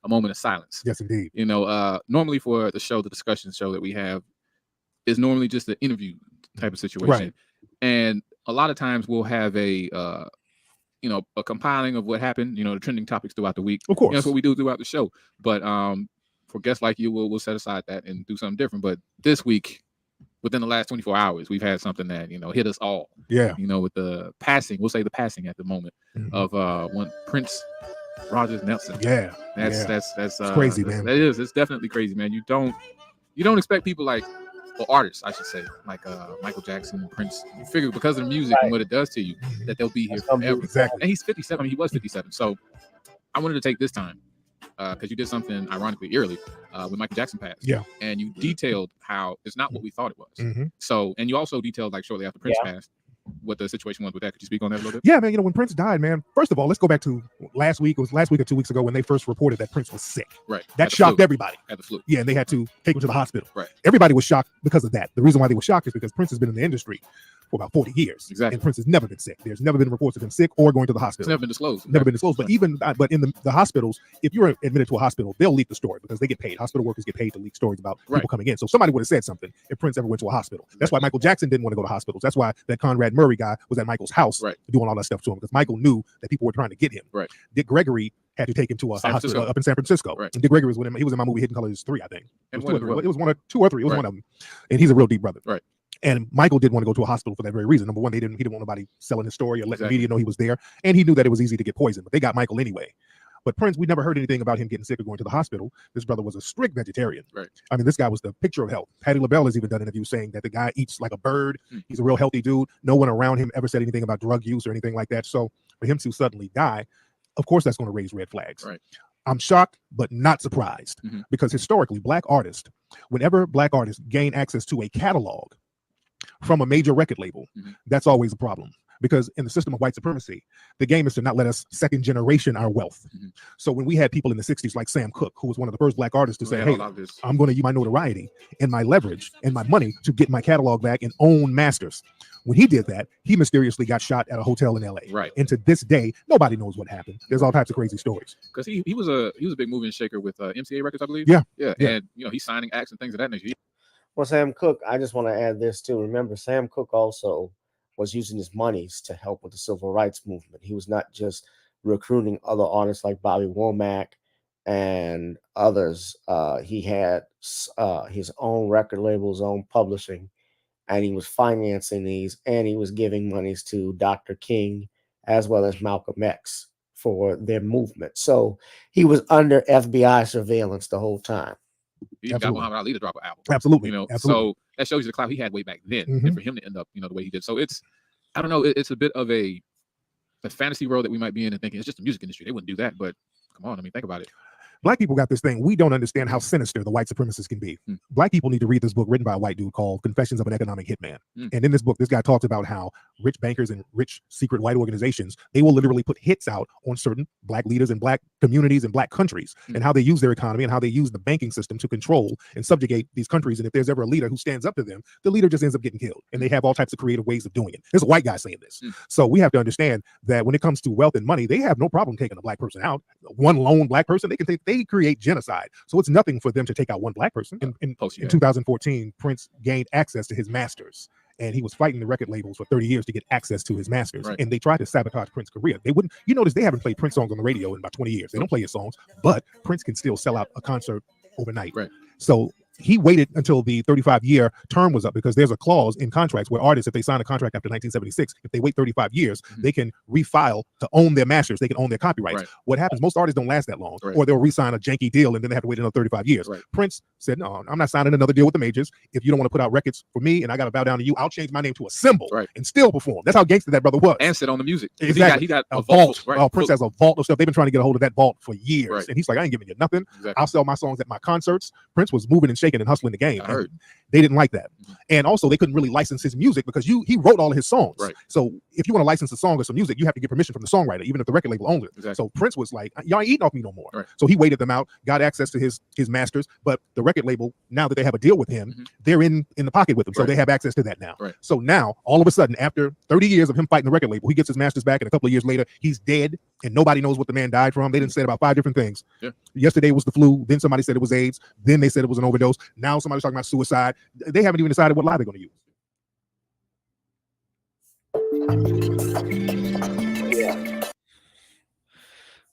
a moment of silence. Yes, indeed. You know, normally for the show, the discussion show that we have is normally just an interview type of situation. Right. And a lot of times we'll have a compiling of what happened, the trending topics throughout the week. Of course. That's what we do throughout the show. But for guests like you, we'll set aside that and do something different. But this week, within the last 24 hours, we've had something that, hit us all. Yeah. With the passing, we'll say the passing at the moment of when Prince Rogers Nelson. Yeah. That's crazy, man. That is. It's definitely crazy, man. You don't expect people like, or artists, I should say, like Michael Jackson and Prince. You figure because of the music and what it does to you, that they'll be here forever. Exactly. And he's 57. I mean, he was 57. So I wanted to take this time because you did something ironically eerily when Michael Jackson passed. Yeah. And you detailed how it's not what we thought it was. Mm-hmm. So, and you also detailed like shortly after Prince passed, what the situation was with that. Could you speak on that a little bit? Yeah, man. When Prince died, man, first of all, let's go back to last week. It was last week or 2 weeks ago when they first reported that Prince was sick. Right. That shocked everybody. Had the flu. Yeah, and they had to take him to the hospital. Right. Everybody was shocked because of that. The reason why they were shocked is because Prince has been in the industry for about 40 years. Exactly. And Prince has never been sick. There's never been reports of him sick or going to the hospital. It's never been disclosed. Never been disclosed. But even but in the hospitals, if you're admitted to a hospital, they'll leak the story because they get paid. Hospital workers get paid to leak stories about people coming in. So somebody would have said something if Prince ever went to a hospital. That's why Michael Jackson didn't want to go to hospitals. That's why that Conrad Murray guy was at Michael's house doing all that stuff to him because Michael knew that people were trying to get him. Right. Dick Gregory had to take him to a hospital up in San Francisco. Right. And Dick Gregory was with him. He was in my movie Hidden Colors 3, I think. It was one or two or three. It was one of them. And he's a real deep brother. Right. And Michael didn't want to go to a hospital for that very reason. Number one, he didn't want nobody selling his story or letting the media know he was there. And he knew that it was easy to get poisoned, but they got Michael anyway. But Prince, we never heard anything about him getting sick or going to the hospital. This brother was a strict vegetarian. Right. I mean, this guy was the picture of health. Patti LaBelle has even done interviews saying that the guy eats like a bird. He's a real healthy dude. No one around him ever said anything about drug use or anything like that. So for him to suddenly die, of course, that's going to raise red flags. Right. I'm shocked, but not surprised because historically, black artists, whenever black artists gain access to a catalog from a major record label, that's always a problem because in the system of white supremacy, the game is to not let us second generation our wealth. Mhm. So when we had people in the 60s like Sam Cooke, who was one of the first black artists to They say, had hey, all of this. I'm going to use my notoriety and my leverage and my money to get my catalog back and own masters. When he did that, he mysteriously got shot at a hotel in LA. Right. And to this day, nobody knows what happened. There's all types of crazy stories. Because he was a big moving shaker with MCA Records, I believe. Yeah. Yeah. Yeah. And he's signing acts and things of that nature. Well, Sam Cooke, I just want to add this too. Remember, Sam Cooke also was using his monies to help with the civil rights movement. He was not just recruiting other artists like Bobby Womack and others. He had his own record label, his own publishing, and he was financing these, and he was giving monies to Dr. King as well as Malcolm X for their movement. So he was under FBI surveillance the whole time. He even got Absolutely. Muhammad Ali to drop an album. Absolutely. Absolutely. Absolutely. So that shows you the clout he had way back then, Mhm. and for him to end up, the way he did. So it's, I don't know, it's a bit of a fantasy world that we might be in and thinking it's just the music industry. They wouldn't do that, but come on, I mean, think about it. Black people got this thing. We don't understand how sinister the white supremacists can be. Black people need to read this book written by a white dude called Confessions of an Economic Hitman. And in this book, this guy talks about how rich bankers and rich secret white organizations, they will literally put hits out on certain black leaders in black communities and black countries, and how they use their economy and how they use the banking system to control and subjugate these countries. And if there's ever a leader who stands up to them, the leader just ends up getting killed. And they have all types of creative ways of doing it. There's a white guy saying this. So we have to understand that when it comes to wealth and money, they have no problem taking a black person out. One lone black person, they create genocide. So it's nothing for them to take out one black person. In 2014, Prince gained access to his masters, and he was fighting the record labels for 30 years to get access to his masters. Right. And they tried to sabotage Prince's career. They wouldn't. You notice they haven't played Prince songs on the radio in about 20 years. They don't play his songs, but Prince can still sell out a concert overnight. Right. So he waited until the 35-year term was up, because there's a clause in contracts where artists, if they sign a contract after 1976, if they wait 35 years, they can refile to own their masters. They can own their copyrights. Right. What happens, most artists don't last that long, Right. or they'll re-sign a janky deal and then they have to wait another 35 years. Right. Prince said, no, I'm not signing another deal with the majors. If you don't want to put out records for me and I got to bow down to you, I'll change my name to a symbol and still perform. That's how gangster that brother was. And sit on the music. Exactly. He got a vault. Right. Prince has a vault of stuff. They've been trying to get a hold of that vault for years. Right. And he's like, I ain't giving you nothing. Exactly. I'll sell my songs at my concerts. Prince was moving and shaking and hustling the game. I heard. They didn't like that. And also they couldn't really license his music because he wrote all of his songs. Right. So if you want to license a song or some music, you have to get permission from the songwriter, even if the record label owns it. Exactly. So Prince was like, y'all ain't eating off me no more. Right. So he waited them out, got access to his masters, but the record label, now that they have a deal with him, they're in the pocket with him. So Right. they have access to that now. Right. So now, all of a sudden, after 30 years of him fighting the record label, he gets his masters back, and a couple of years later, he's dead, and nobody knows what the man died from. They didn't say about 5 different things. Yeah. Yesterday Yesterday was the flu, then somebody said it was AIDS, then they said it was an overdose. Now somebody's talking about suicide. They haven't even decided what lie they're going to use.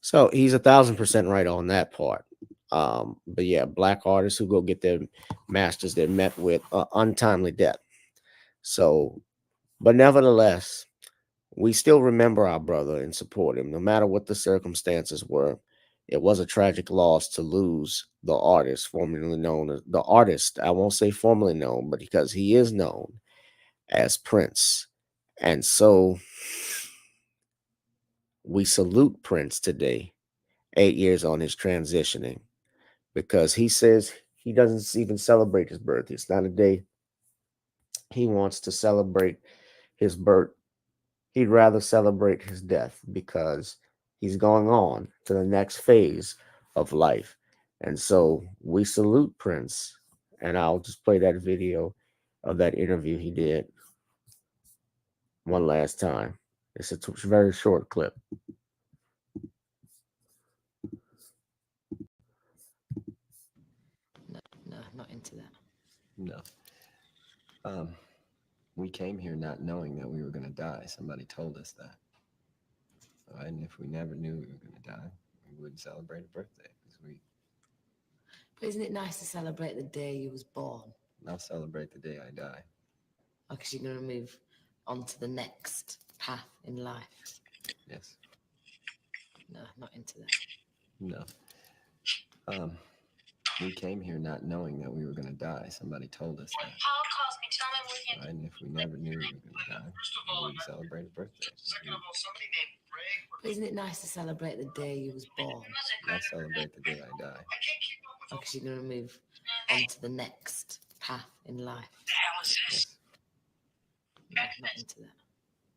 So he's 1,000% right on that part. But yeah, black artists who go get their masters, they're met with untimely death. So, but nevertheless, we still remember our brother and support him, no matter what the circumstances were. It was a tragic loss to lose the artist formerly known as the artist. I won't say formerly known, but because he is known as Prince. And so we salute Prince today, 8 years on his transitioning, because he says he doesn't even celebrate his birth. It's not a day he wants to celebrate his birth. He'd rather celebrate his death because he's going on to the next phase of life. And so we salute Prince. And I'll just play that video of that interview he did one last time. It's a very short clip. No, not into that. No. We came here not knowing that we were going to die. Somebody told us that. And if we never knew we were going to die, we wouldn't celebrate a birthday. But isn't it nice to celebrate the day you was born? I'll celebrate the day I die. Because you're going to move on to the next path in life. Yes. No, not into that. No. We came here not knowing that we were going to die. Somebody told us that. And if we never knew we were going to die, we wouldn't celebrate a birthday. But isn't it nice to celebrate the day you was born? I'll celebrate the day I die. Because you're going to move on to the next path in life. Yes. No, not into that.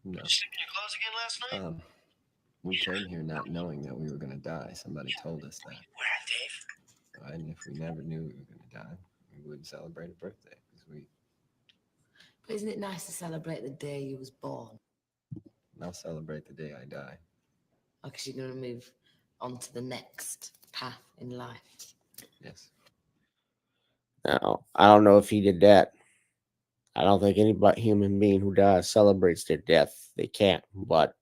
No. Did you sleep in your clothes again last night? We came here not knowing that we were going to die. Somebody told us that. Where, Dave? And if we never knew we were going to die, we wouldn't celebrate a birthday. But isn't it nice to celebrate the day you was born? I'll celebrate the day I die. Because you're going to move on to the next path in life. Yes. Now, I don't know if he did that. I don't think any human being who dies celebrates their death. They can't, but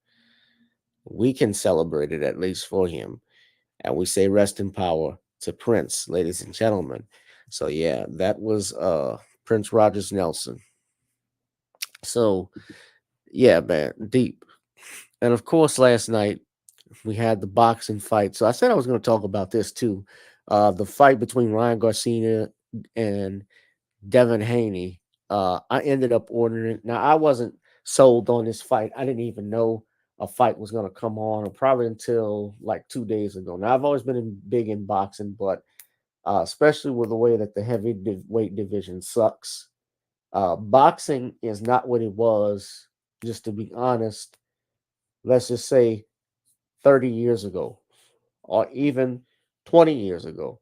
we can celebrate it at least for him. And we say rest in power to Prince, ladies and gentlemen. So yeah, that was Prince Rogers Nelson. So yeah, man, deep. And of course, last night we had the boxing fight. So I said I was going to talk about this too. The fight between Ryan Garcia and Devin Haney. I ended up ordering it. Now, I wasn't sold on this fight. I didn't even know a fight was going to come on, or probably until like 2 days ago. Now, I've always been big in boxing, but especially with the way that the heavyweight division sucks. Boxing is not what it was, just to be honest, let's just say 30 years ago, or even 20 years ago.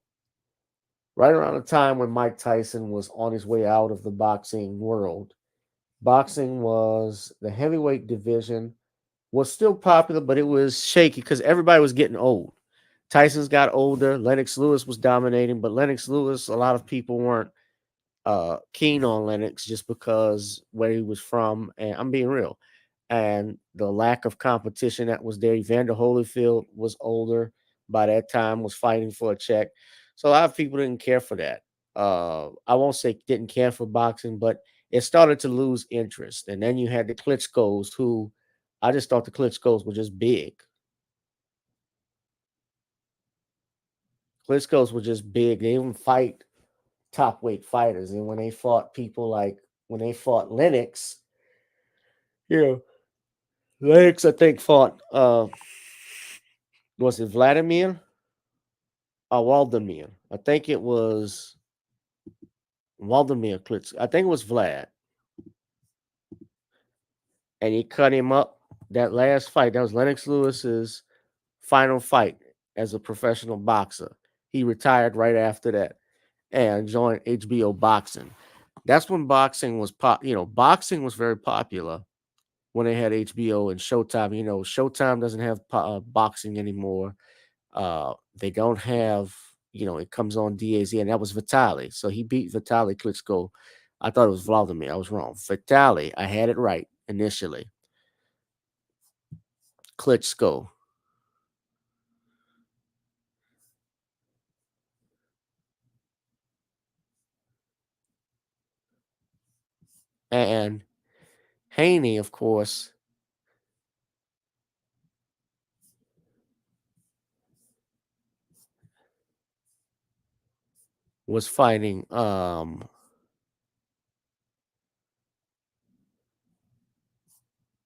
Right around the time when Mike Tyson was on his way out of the boxing world, boxing was the heavyweight division was still popular, but it was shaky because everybody was getting old. Tyson's got older. Lennox Lewis was dominating, but Lennox Lewis, a lot of people weren't keen on Lennox just because where he was from. And I'm being real. And the lack of competition that was there. Evander Holyfield was older by that time, was fighting for a check. So a lot of people didn't care for that. I won't say didn't care for boxing, but it started to lose interest. And then you had the Klitschko's, who I just thought the Klitschko's were just big. Klitschko's were just big. They even fight top weight fighters. And when they fought people like when they fought Lennox, you know, Lennox, I think, fought was it Vladimir or Waldemir? I think it was Waldemir Klitschko. I think it was Vlad. And he cut him up. That last fight, that was Lennox Lewis's final fight as a professional boxer. He retired right after that and joined HBO Boxing. That's when boxing was boxing was very popular when they had HBO and Showtime. You know, Showtime doesn't have boxing anymore. They don't have, it comes on DAZ, and that was Vitali. So he beat Vitali Klitschko. I thought it was Vladimir. I was wrong. Vitali, I had it right initially. Klitschko. And Haney, of course, was fighting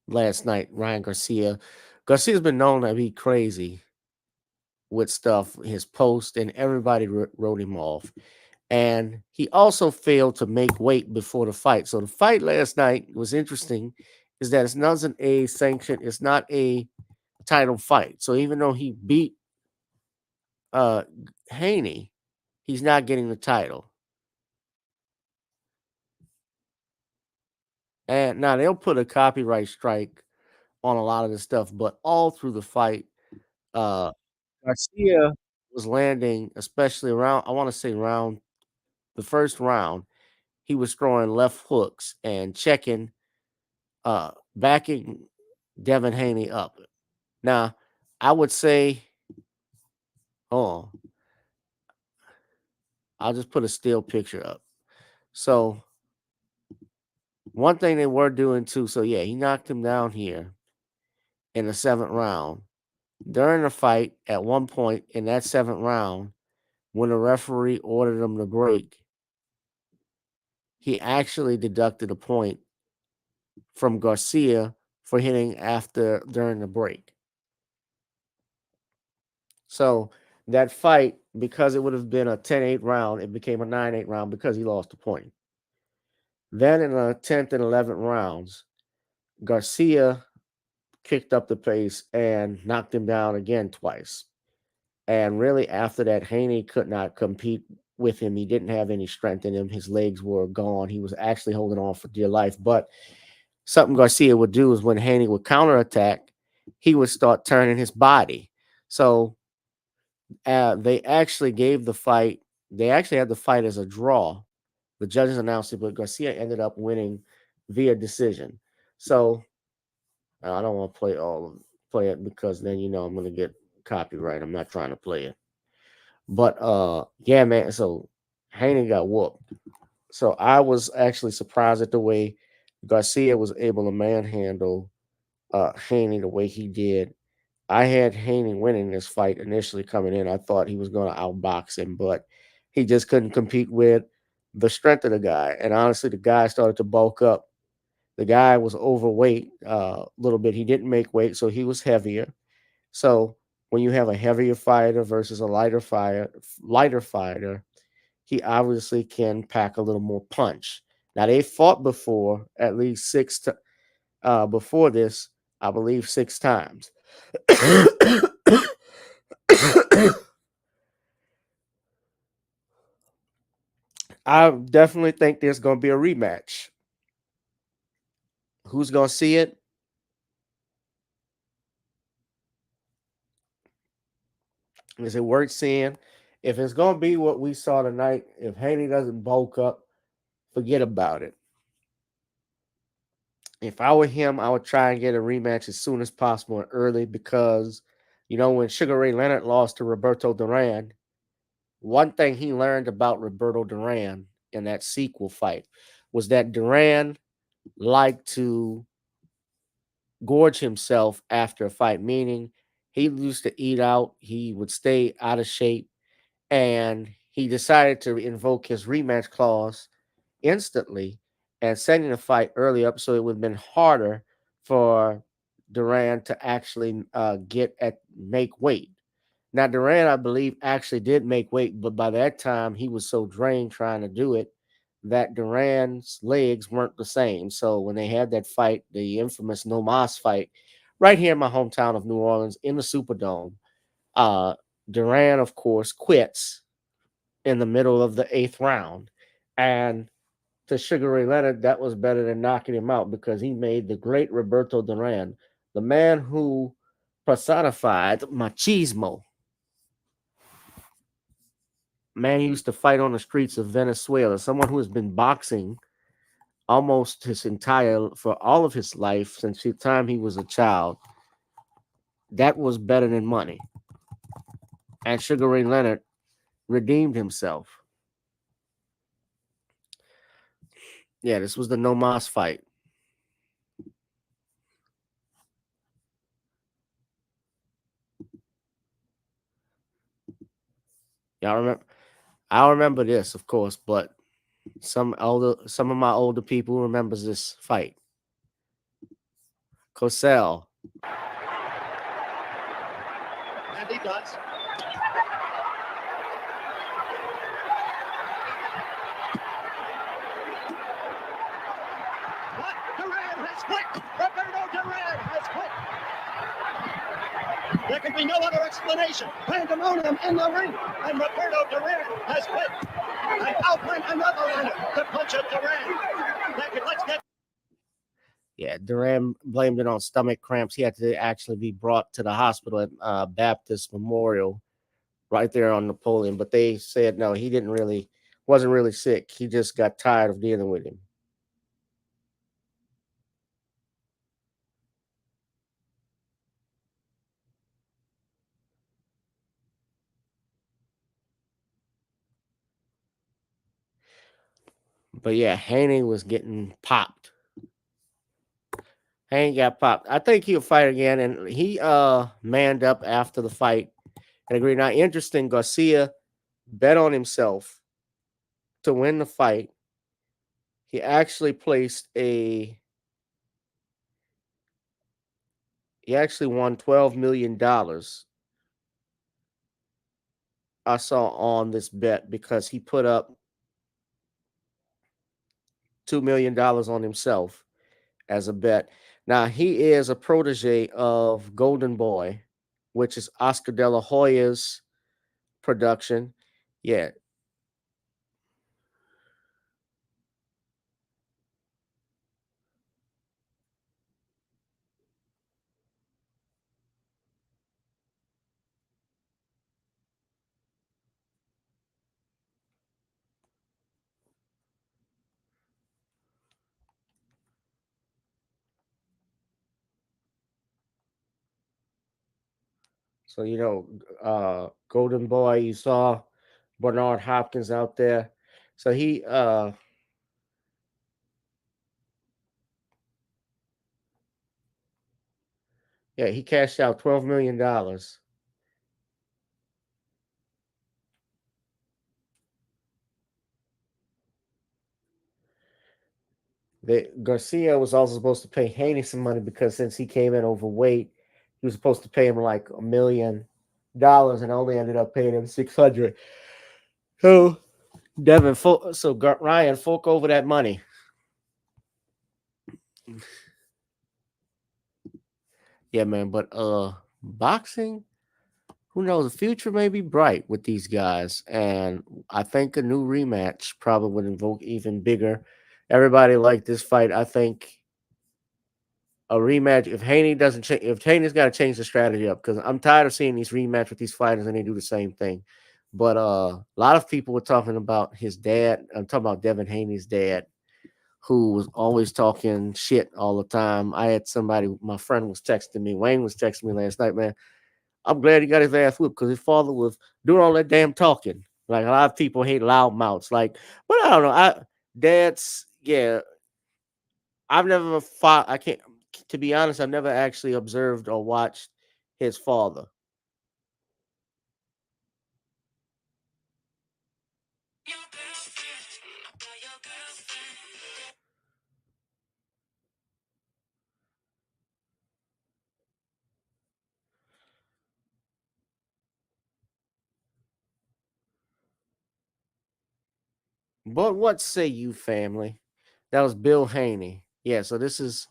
last night, Ryan Garcia. Garcia's been known to be crazy with stuff, his post, and everybody wrote him off. And he also failed to make weight before the fight. So the fight last night was interesting, is that it's not a sanction, it's not a title fight. So even though he beat Haney, he's not getting the title. And now they'll put a copyright strike on a lot of this stuff, but all through the fight, Garcia was landing, especially around, I want to say around the first round, he was throwing left hooks and checking, backing Devin Haney up. Now, I would say, oh, I'll just put a still picture up. So, one thing they were doing too, so yeah, he knocked him down here in the 7th round. During the fight, at one point in that 7th round, when the referee ordered him to break, he actually deducted a point from Garcia for hitting during the break. So that fight, because it would have been a 10-8 round, it became a 9-8 round because he lost a point. Then in the 10th and 11th rounds, Garcia kicked up the pace and knocked him down again twice. And really, after that, Haney could not compete with him. He didn't have any strength in him. His legs were gone. He was actually holding on for dear life. But something Garcia would do is when Haney would counterattack, he would start turning his body. So they actually gave the fight, they actually had the fight as a draw. The judges announced it, but Garcia ended up winning via decision. So I don't want to play it because then I'm gonna get copyright. I'm not trying to play it. But yeah, man. So Haney got whooped. So I was actually surprised at the way Garcia was able to manhandle Haney the way he did. I had Haney winning this fight initially coming in. I thought he was going to outbox him, but he just couldn't compete with the strength of the guy. And honestly, the guy started to bulk up. The guy was overweight a little bit. He didn't make weight, so he was heavier. So when you have a heavier fighter versus a lighter fighter, he obviously can pack a little more punch. Now they fought before at least before this, I believe 6 times. I definitely think there's going to be a rematch. Who's going to see it? Is it worth seeing? If it's going to be what we saw tonight, if Haney doesn't bulk up, forget about it. If I were him, I would try and get a rematch as soon as possible and early because, when Sugar Ray Leonard lost to Roberto Duran, one thing he learned about Roberto Duran in that sequel fight was that Duran liked to gorge himself after a fight, meaning he used to eat out, he would stay out of shape, and he decided to invoke his rematch clause instantly and setting the fight early up so it would have been harder for Duran to actually make weight. Now Duran, I believe, actually did make weight, but by that time he was so drained trying to do it that Duran's legs weren't the same. So when they had that fight, the infamous No Mas fight, right here in my hometown of New Orleans in the Superdome, uh, Duran, of course, quits in the middle of the 8th round. And to Sugar Ray Leonard, that was better than knocking him out because he made the great Roberto Duran, the man who personified machismo. Man used to fight on the streets of Venezuela, someone who has been boxing almost for all of his life since the time he was a child. That was better than money. And Sugar Ray Leonard redeemed himself. Yeah, this was the No Mas fight. Y'all remember? I remember this, of course, but some of my older people remembers this fight. Cosell. And he does. But Duran has quit. Roberto Duran has quit. There can be no other explanation. Pandemonium in the ring, and Roberto Duran has quit. And out went another runner to punch at Duran. Let's get. Yeah, Duran blamed it on stomach cramps. He had to actually be brought to the hospital at Baptist Memorial right there on Napoleon. But they said no, he wasn't really sick. He just got tired of dealing with him. But yeah, Haney was getting popped. Haney got popped. I think he'll fight again, and he manned up after the fight and agreed. Now, interesting, Garcia bet on himself to win the fight. He actually won $12 million. I saw on this bet because he put up $2 million on himself as a bet. Now he is a protege of Golden Boy, which is Oscar De La Hoya's production. Yeah. So Golden Boy, you saw Bernard Hopkins out there. So he cashed out $12 million. Garcia was also supposed to pay Haney some money because since he came in overweight, he was supposed to pay him like $1 million and only ended up paying him 600. So Ryan fork over that money. Yeah, man. But boxing, who knows? The future may be bright with these guys, and I think a new rematch probably would invoke even bigger. Everybody liked this fight. I think a rematch, if Haney doesn't change, if Haney's got to change the strategy up, because I'm tired of seeing these rematch with these fighters and they do the same thing. But a lot of people were talking about his dad. I'm talking about Devin Haney's dad, who was always talking shit all the time. I had somebody, my friend was texting me, Wayne was texting me last night, man. I'm glad he got his ass whipped because his father was doing all that damn talking. Like a lot of people hate loud mouths. Like, but I don't know. I've never fought. I can't, to be honest, I've never actually observed or watched his father. But what say you, family? That was Bill Haney. Yeah, so this is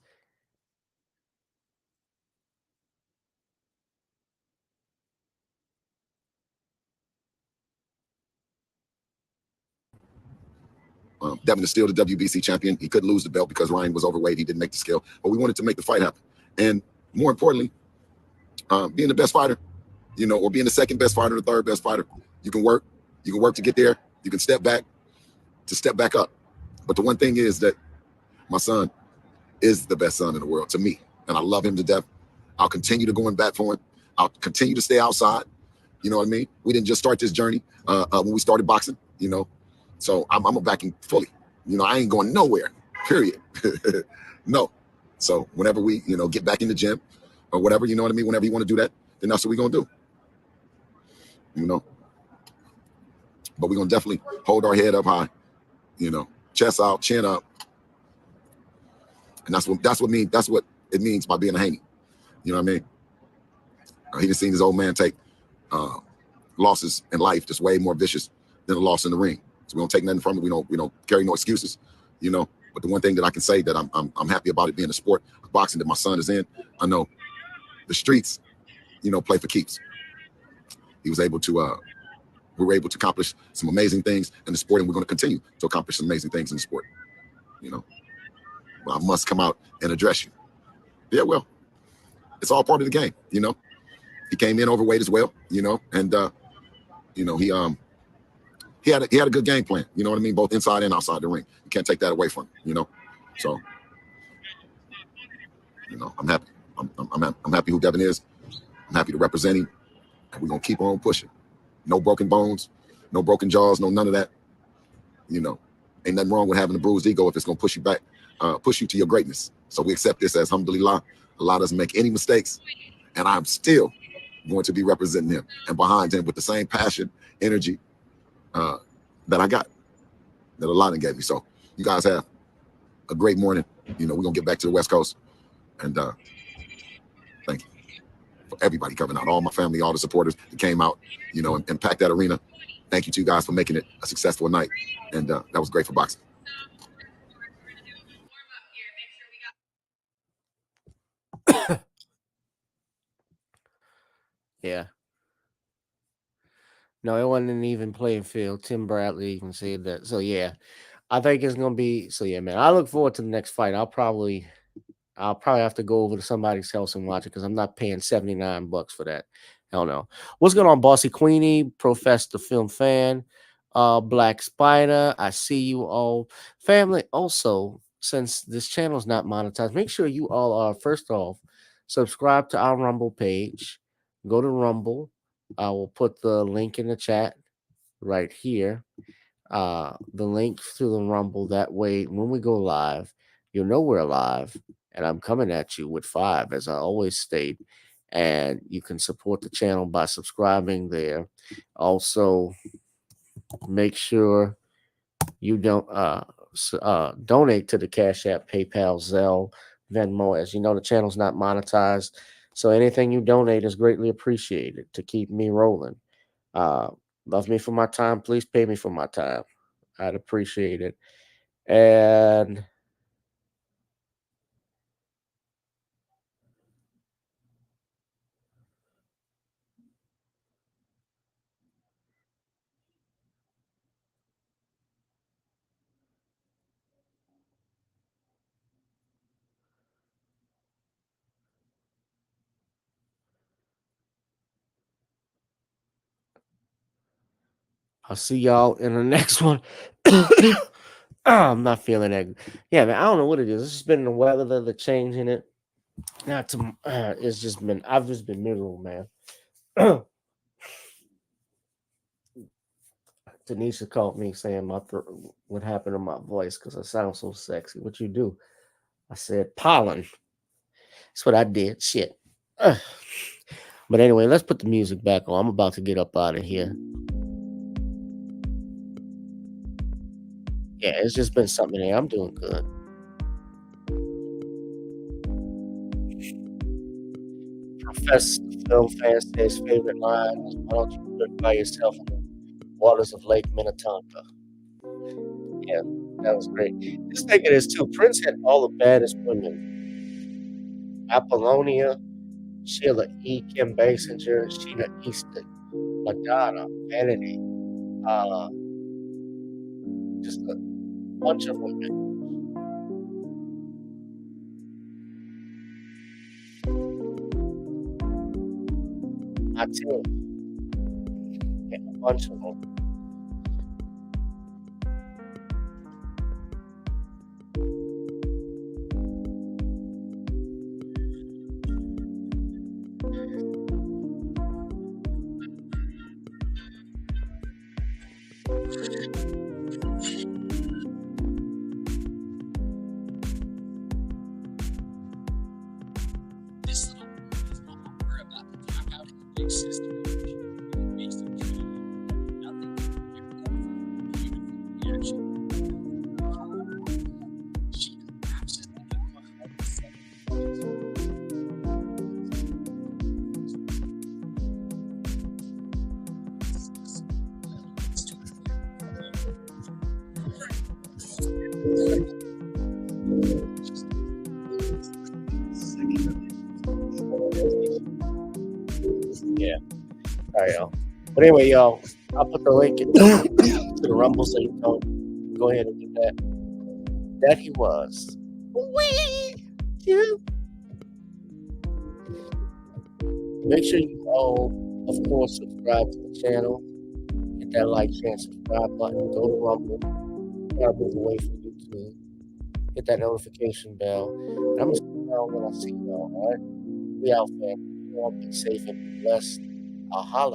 Devin is still the WBC champion. He couldn't lose the belt because Ryan was overweight. He didn't make the scale, but we wanted to make the fight happen. And more importantly, being the best fighter, or being the second best fighter, the third best fighter, you can work to get there. You can step back to step back up. But the one thing is that my son is the best son in the world to me, and I love him to death. I'll continue to go in bat for him. I'll continue to stay outside. You know what I mean? We didn't just start this journey when we started boxing, So I'm a backing fully. I ain't going nowhere, period. No. So whenever we, get back in the gym or whatever, you know what I mean? Whenever you want to do that, then that's what we're going to do. But we're going to definitely hold our head up high, chest out, chin up. And that's what it means by being a Haney. You know what I mean? He just seen his old man take losses in life just way more vicious than a loss in the ring. So we don't take nothing from it. We don't carry no excuses, But the one thing that I can say that I'm happy about it being a sport of boxing that my son is in, I know the streets, play for keeps. He was able to, we were able to accomplish some amazing things in the sport, and we're going to continue to accomplish some amazing things in the sport, But I must come out and address you. Yeah, well, it's all part of the game, He came in overweight as well, and he had a good game plan, you know what I mean, both inside and outside the ring. You can't take that away from him, So, I'm happy. I'm happy who Devin is. I'm happy to represent him, and we're gonna keep on pushing. No broken bones, no broken jaws, no none of that. Ain't nothing wrong with having a bruised ego if it's gonna push you back, push you to your greatness. So we accept this as alhamdulillah. Allah doesn't make any mistakes, and I'm still going to be representing him and behind him with the same passion, energy that I got, that Allah gave me. So you guys have a great morning. We're gonna get back to the West Coast, and thank you for everybody coming out, all my family, all the supporters that came out, and packed that arena. Thank you to you guys for making it a successful night, and that was great for boxing. Yeah. No, it wasn't an even playing field. Tim Bradley even said that. So yeah, I think it's gonna be. So yeah, man. I look forward to the next fight. I'll probably have to go over to somebody's house and watch it because I'm not paying $79 for that. Hell no. What's going on, Bossy Queenie, Professor the Film Fan, Black Spider? I see you all. Family, also, since this channel is not monetized, make sure you all are, first off, subscribe to our Rumble page. Go to Rumble. I will put the link in the chat right here, the link to the Rumble. That way, when we go live, you'll know we're live, and I'm coming at you with 5, as I always state. And you can support the channel by subscribing there. Also, make sure you don't donate to the Cash App, PayPal, Zelle, Venmo. As you know, the channel's not monetized, so anything you donate is greatly appreciated to keep me rolling. Love me for my time. Please pay me for my time. I'd appreciate it. And I'll see y'all in the next one. I'm not feeling that. Yeah, man. I don't know what it is. It's just been the weather, the change in it. Not to. It's just been. I've just been miserable, man. Tanisha called me saying what happened to my voice because I sound so sexy. What you do? I said pollen. That's what I did. Shit. But anyway, let's put the music back on. I'm about to get up out of here. Yeah, it's just been something there. I'm doing good. Professor Film Fan says favorite line is, "Why don't you live by yourself in the waters of Lake Minnetonka?" Yeah, that was great. Just think of this too. Prince had all the baddest women: Apollonia, Sheila E. Kim Basinger, Sheena Easton, Madonna, Vanity, uh, just a bunch of women. Matilda, yeah, a bunch of them. This little is what we're about to talk out in the big system. Based on nothing beautiful reaction. She collapses into a heart yeah. All right, y'all. But anyway, y'all, I'll put the link to the Rumble so you can go ahead and do that. That he was. Make sure you all, of course, subscribe to the channel. Hit that like, share, and subscribe button. Go to Rumble. Try to move away from YouTube. Hit that notification bell. And I'm going to see y'all when I see y'all, all right? We out, fam. You all be safe and be blessed. I'll holla.